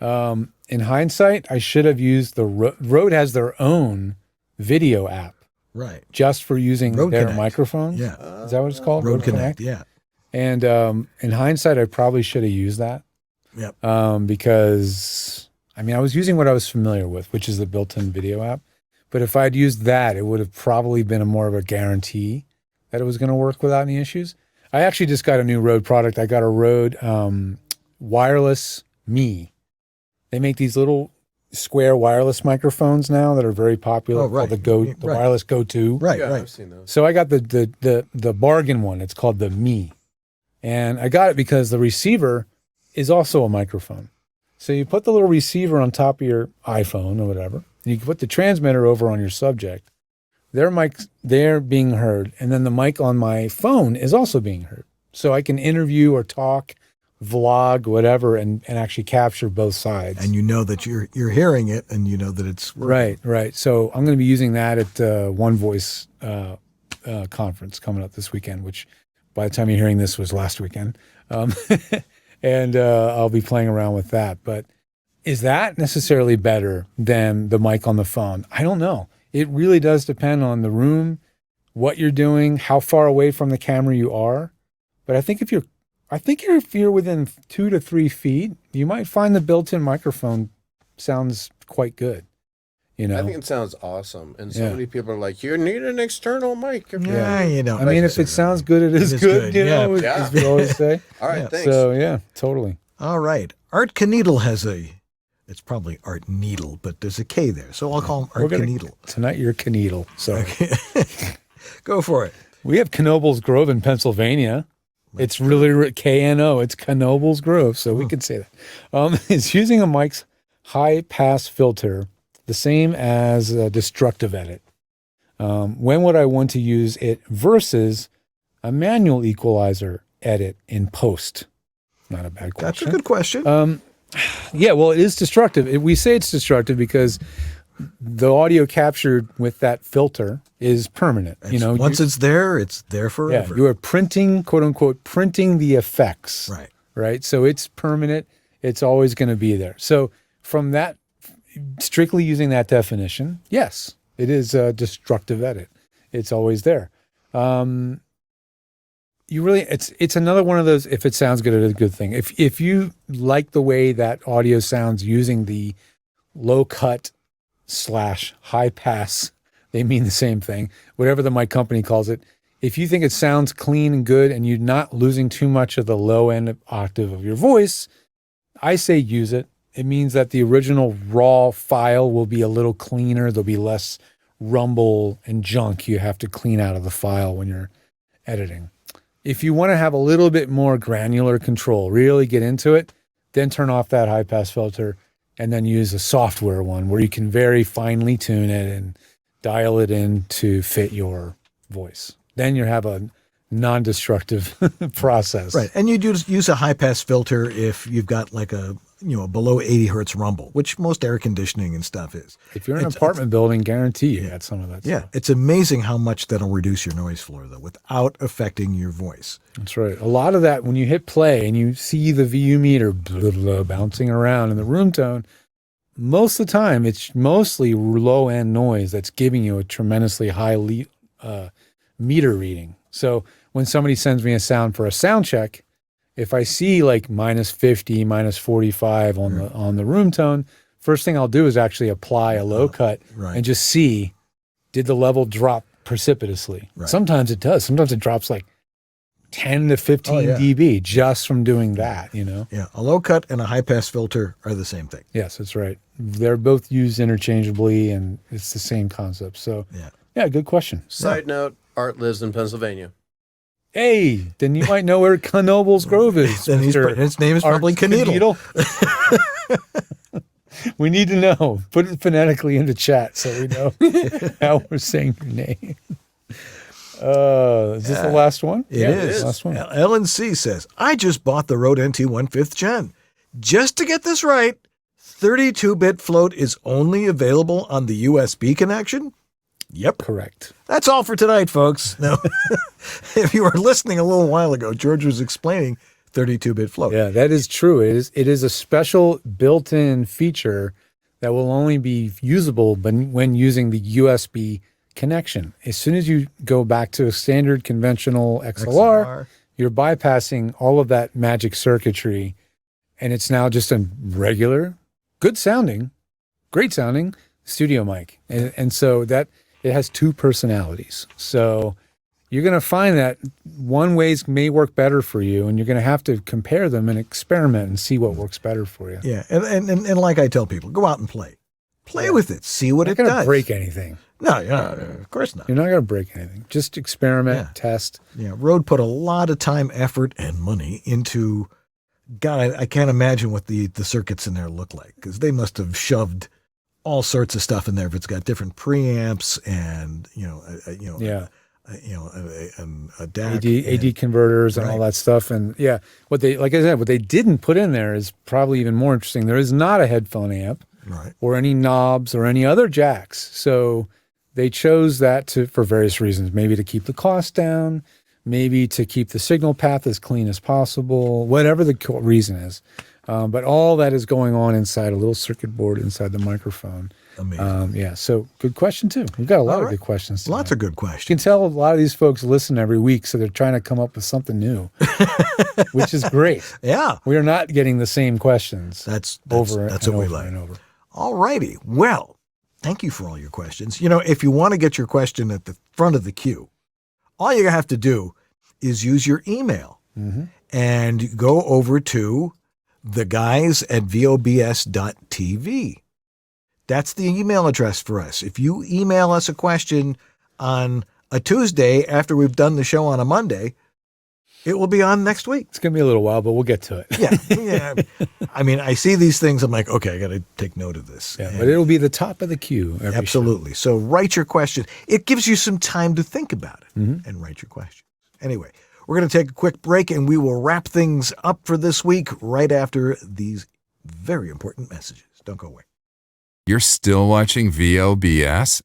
In hindsight, I should have used the Rode has their own video app Right. just for using Rode their Connect. microphones. Yeah. Is that what it's called? Rode Connect. Yeah. And in hindsight, I probably should have used that. Yep. Because I was using what I was familiar with, which is the built-in video app. But if I'd used that, it would have probably been more of a guarantee that it was going to work without any issues. I actually just got a new Rode product. I got a Rode wireless Me. They make these little square wireless microphones now that are very popular. Oh, right. Called the Right. wireless Go 2. Right. yeah, Right. I've seen those. So I got the bargain one. It's called the Me. And I got it because the receiver is also a microphone. So you put the little receiver on top of your iPhone or whatever, and you can put the transmitter over on your subject. They're being heard, and then the mic on my phone is also being heard. So I can interview or talk, vlog, whatever, and actually capture both sides. And you know that you're hearing it, and you know that it's working. Right. So I'm going to be using that at One Voice conference coming up this weekend, which by the time you're hearing this was last weekend. And I'll be playing around with that. But is that necessarily better than the mic on the phone? I don't know. It really does depend on the room, what you're doing, how far away from the camera you are. But I think if you're within 2 to 3 feet, you might find the built-in microphone sounds quite good. I think it sounds awesome, and so Yeah. many people are like, "You need an external mic." Yeah, you know. I mean, if it sounds good, it is is good. good, You know, yeah. as we always say. All right, Yeah. thanks. So yeah, totally. All right. Art Kneedle has it's probably Art Needle, but there's a K there, so I'll call him Art Kneedle. Tonight you're Kneedle. So Go for it. we have Knoebels Grove in Pennsylvania. It's really KNO. It's Knoebels Grove, so we can say that. It's using a mic's high pass filter, the same as a destructive edit. When would I want to use it versus a manual equalizer edit in post? Not a bad That's question. a good question. Yeah, well, it is destructive. We say it's destructive because the audio captured with that filter is permanent. Once it's there yeah, forever. you are printing, quote unquote, printing the effects. Right. Right. So it's permanent. It's always going to be there. So from that, strictly using that definition, yes, it is a destructive edit. It's always there. It's another one of those, if it sounds good, it's a good thing. If you like the way that audio sounds using the low cut / high pass, they mean the same thing, whatever the mic company calls it. If you think it sounds clean and good and you're not losing too much of the low end octave of your voice, I say use it. It means that the original raw file will be a little cleaner. There'll be less rumble and junk you have to clean out of the file when you're editing. If you want to have a little bit more granular control, really get into it, then turn off that high pass filter and then use a software one where you can very finely tune it and dial it in to fit your voice. Then you have a non-destructive process. Right. And you do use a high pass filter if you've got like a below 80 hertz rumble, which most air conditioning and stuff is. If you're in an apartment building, guarantee you got some of that Yeah. stuff. It's amazing how much that'll reduce your noise floor though, without affecting your voice. That's right. A lot of that, when you hit play and you see the VU meter blah, blah, bouncing around in the room tone, most of the time it's mostly low end noise that's giving you a tremendously high meter reading. So when somebody sends me a sound for a sound check, if I see like minus 50, minus 45 on the room tone, first thing I'll do is actually apply a low cut and just see, did the level drop precipitously? Right. Sometimes it does. Sometimes it drops like 10 to 15 dB just from doing that, Yeah, a low cut and a high pass filter are the same thing. Yes, that's right. They're both used interchangeably and it's the same concept. So yeah, good question. Side note, Art lives in Pennsylvania. Hey, then you might know where Knobel's Grove is. Then his name is probably Kneedle. We need to know. Put it phonetically into chat so we know how we're saying your name. Is this the last one? It is. Last one. LNC says, I just bought the Rode NT1 5th Gen. Just to get this right, 32-bit float is only available on the USB connection? Yep. Correct. That's all for tonight, folks. Now, if you were listening a little while ago, George was explaining 32-bit float. Yeah, that is true. It is a special built-in feature that will only be usable when using the USB connection. As soon as you go back to a standard conventional XLR, you're bypassing all of that magic circuitry, and it's now just a regular, good sounding, great sounding studio mic. And so that it has two personalities. So you're going to find that one ways may work better for you, and you're going to have to compare them and experiment and see what works better for you. Yeah, and like I tell people, go out and play. Play with it. See what it does. You're not going to break anything. No, of course not. You're not going to break anything. Just experiment, test. Yeah, Rode put a lot of time, effort, and money into, God, I can't imagine what the circuits in there look like, because they must have shoved all sorts of stuff in there. If it's got different preamps and a DAC, AD converters and all that stuff. And yeah, what they didn't put in there is probably even more interesting. There is not a headphone amp, or any knobs or any other jacks. So they chose that for various reasons. Maybe to keep the cost down, maybe to keep the signal path as clean as possible, whatever the reason is. But all that is going on inside a little circuit board inside the microphone. Amazing. So good question too. We've got a lot of good questions tonight. Lots of good questions. You can tell a lot of these folks listen every week, so they're trying to come up with something new, which is great. Yeah. We are not getting the same questions. That's over what and we over like. and over. All righty. Well, thank you for all your questions. If you want to get your question at the front of the queue, all you have to do is use your email and go over to theguys@vobs.tv. That's the email address for us. If you email us a question on a Tuesday after we've done the show on a Monday, it will be on next week. It's going to be a little while, but we'll get to it. Yeah. I mean, I see these things. I'm like, okay, I got to take note of this. Yeah, but it'll be the top of the queue. Absolutely. So write your question. It gives you some time to think about it and write your question. Anyway, we're going to take a quick break and we will wrap things up for this week right after these very important messages. Don't go away. You're still watching VLBS?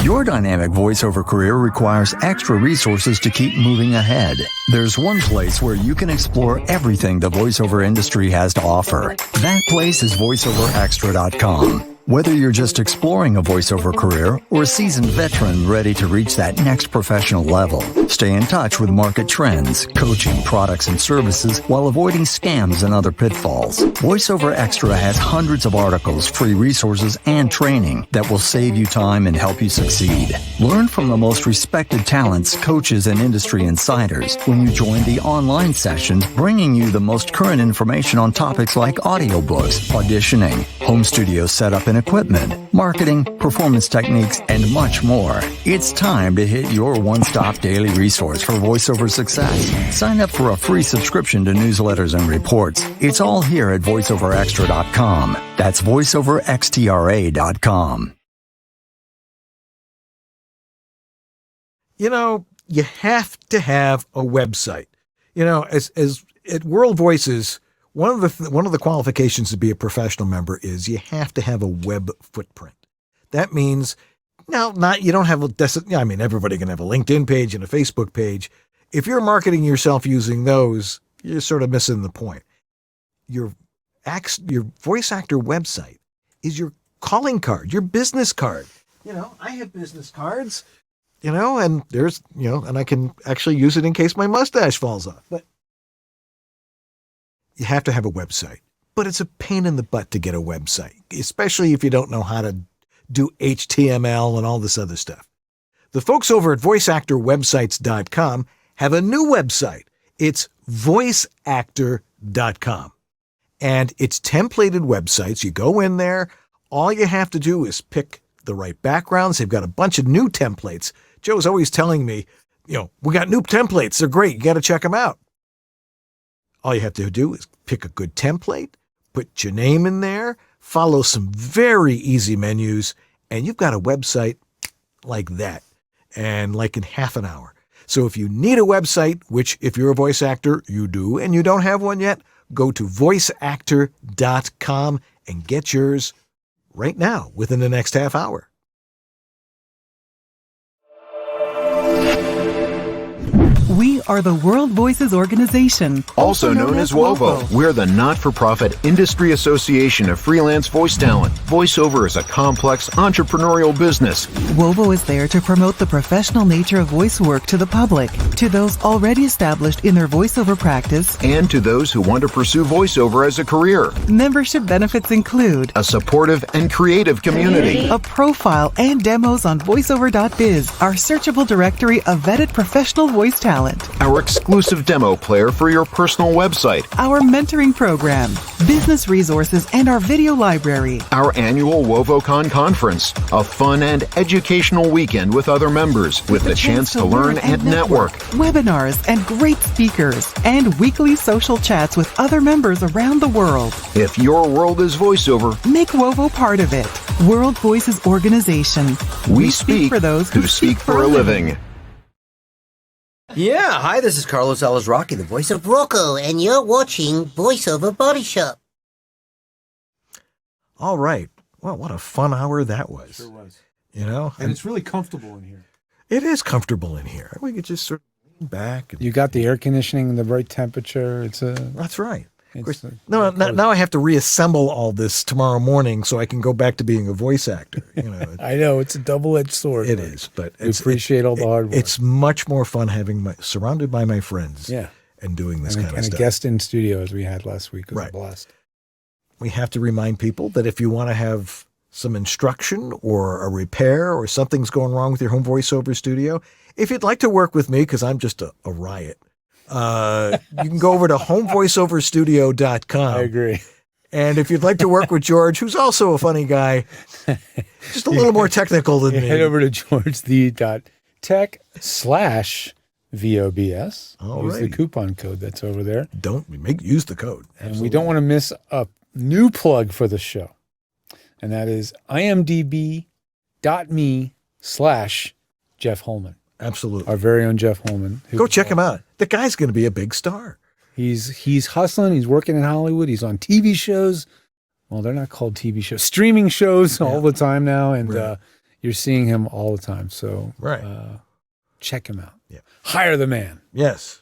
Your dynamic voiceover career requires extra resources to keep moving ahead. There's one place where you can explore everything the voiceover industry has to offer. That place is voiceoverextra.com. Whether you're just exploring a voiceover career or a seasoned veteran ready to reach that next professional level, Stay in touch with market trends, coaching, products, and services while avoiding scams and other pitfalls. VoiceOver Extra has hundreds of articles, free resources, and training that will save you time and help you succeed. Learn from the most respected talents, coaches, and industry insiders when you join the online sessions, bringing you the most current information on topics like audiobooks, auditioning, home studio setup and equipment, marketing, performance techniques, and much more. It's time to hit your one-stop daily resource for voiceover success. Sign up for a free subscription to newsletters and reports. It's all here at voiceoverextra.com. That's voiceoverextra.com. You know, you have to have a website. You know, as at World Voices, one of the qualifications to be a professional member is you have to have a web footprint. That means you don't have everybody can have a LinkedIn page and a Facebook page. If you're marketing yourself using those, you're sort of missing the point. Your voice actor website is your calling card, your business card. You know, I have business cards, and there's, and I can actually use it in case my mustache falls off. But you have to have a website. But it's a pain in the butt to get a website, especially if you don't know how to do HTML and all this other stuff. The folks over at voiceactorwebsites.com have a new website. It's voiceactor.com. And it's templated websites. You go in there. All you have to do is pick the right backgrounds. They've got a bunch of new templates. Joe's always telling me, we got new templates. They're great. You got to check them out. All you have to do is pick a good template, put your name in there, follow some very easy menus, and you've got a website like that, and like in half an hour. So if you need a website, which if you're a voice actor, you do, and you don't have one yet, go to voiceactor.com and get yours right now within the next half hour. We are the World Voices Organization, also known as WOVO. We're the not-for-profit industry association of freelance voice talent. Voiceover is a complex entrepreneurial business. WOVO is there to promote the professional nature of voice work to the public, to those already established in their voiceover practice, and to those who want to pursue voiceover as a career. Membership benefits include a supportive and creative community, a profile and demos on voiceover.biz, our searchable directory of vetted professional voice talent, our exclusive demo player for your personal website, our mentoring program, business resources, and our video library, our annual WOVOCon conference, a fun and educational weekend with other members with the chance to learn and network, webinars and great speakers, and weekly social chats with other members around the world. If your world is voiceover, make WOVO part of it. World Voices Organization. We speak for those who speak for a living. Yeah, hi, this is Carlos Alazraqui, the voice of Rocco, and you're watching VoiceOver Body Shop. All right. Well, what a fun hour that was. Sure was. And it's really comfortable in here. It is comfortable in here. We could just sort of lean back. You got the air conditioning in the right temperature. That's right. Now I have to reassemble all this tomorrow morning so I can go back to being a voice actor. I know it's a double-edged sword. It is, but I appreciate all the hard work. It's much more fun surrounded by my friends. Yeah. And doing this kind of and stuff. a guest in studio as we had last week was a blast. We have to remind people that if you want to have some instruction or a repair or something's going wrong with your home voiceover studio, if you'd like to work with me, because I'm just a riot, you can go over to homevoiceoverstudio.com. I agree. And if you'd like to work with George, who's also a funny guy, just a little more technical than me. Head over to georgethe.tech/VOBS. Use the coupon code that's over there. Use the code. And we don't want to miss a new plug for the show. And that is imdb.me/Jeff Holman. Absolutely. Our very own Jeff Holman. Go check him out. The guy's going to be a big star. He's hustling. He's working in Hollywood. He's on TV shows. Well, they're not called TV shows. Streaming shows all the time now. And you're seeing him all the time. So check him out. Yeah. Hire the man. Yes.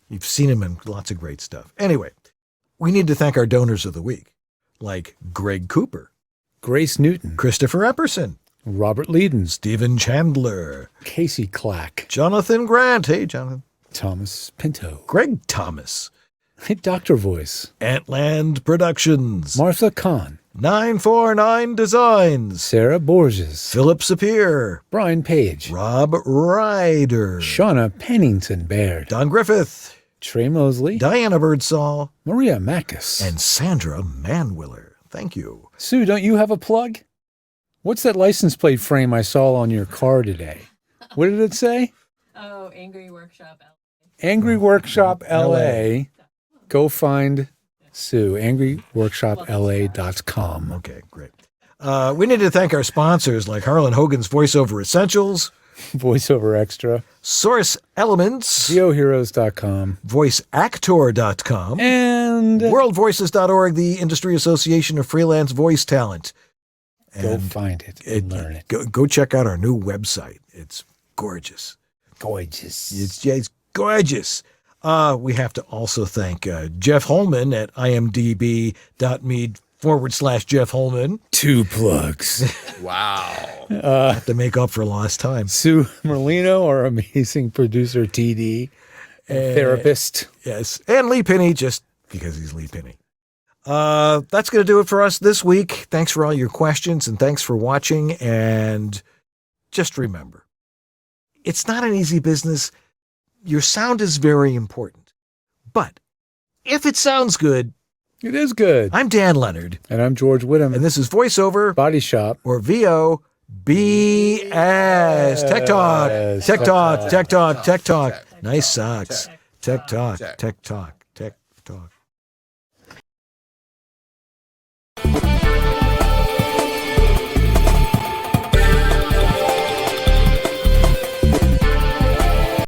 You've seen him in lots of great stuff. Anyway, we need to thank our donors of the week, like Greg Cooper, Grace Newton, Christopher Epperson, Robert Leedens, Stephen Chandler, Casey Clack, Johnathon Grant. Hey, Jonathan. Thomas Pinto, Greg Thomas, Dr. Voice, Antland Productions, Martha Kahn, 949 Designs, Sarah Borges, Philip Sapir, Brian Page, Rob Ryder, Shauna Pennington Baird, Don Griffith, Trey Mosley, Diana Birdsall, Maria Mackus, and Sandra Manwiller. Thank you. Sue, don't you have a plug? What's that license plate frame I saw on your car today? What did it say? Oh, Angry Workshop LA. Angry Workshop LA. Go find Sue, angryworkshopla.com. Okay, great. We need to thank our sponsors like Harlan Hogan's Voiceover Essentials, Voiceover Extra, Source Elements, VOHeroes.com, VoiceActor.com, and WorldVoices.org, the Industry Association of Freelance Voice Talent. Go find it and learn it. Go check out our new website. It's gorgeous. Gorgeous. It's gorgeous. We have to also thank Jeff Holman at imdb.me/Jeff Holman. 2 plugs. Wow. Have to make up for lost time. Sue Merlino, our amazing producer, TD, therapist. Yes. And Lee Penny, just because he's Lee Penny. That's going to do it for us this week. Thanks for all your questions and thanks for watching. And just remember, it's not an easy business. Your sound is very important. But if it sounds good, it is good. I'm Dan Leonard. And I'm George Whittam. And this is Voiceover Body Shop. Or VOBS. Tech Talk. Tech Talk. Tech Talk. Tech Talk. Nice socks. Tech Talk. Tech Talk. Tech Talk.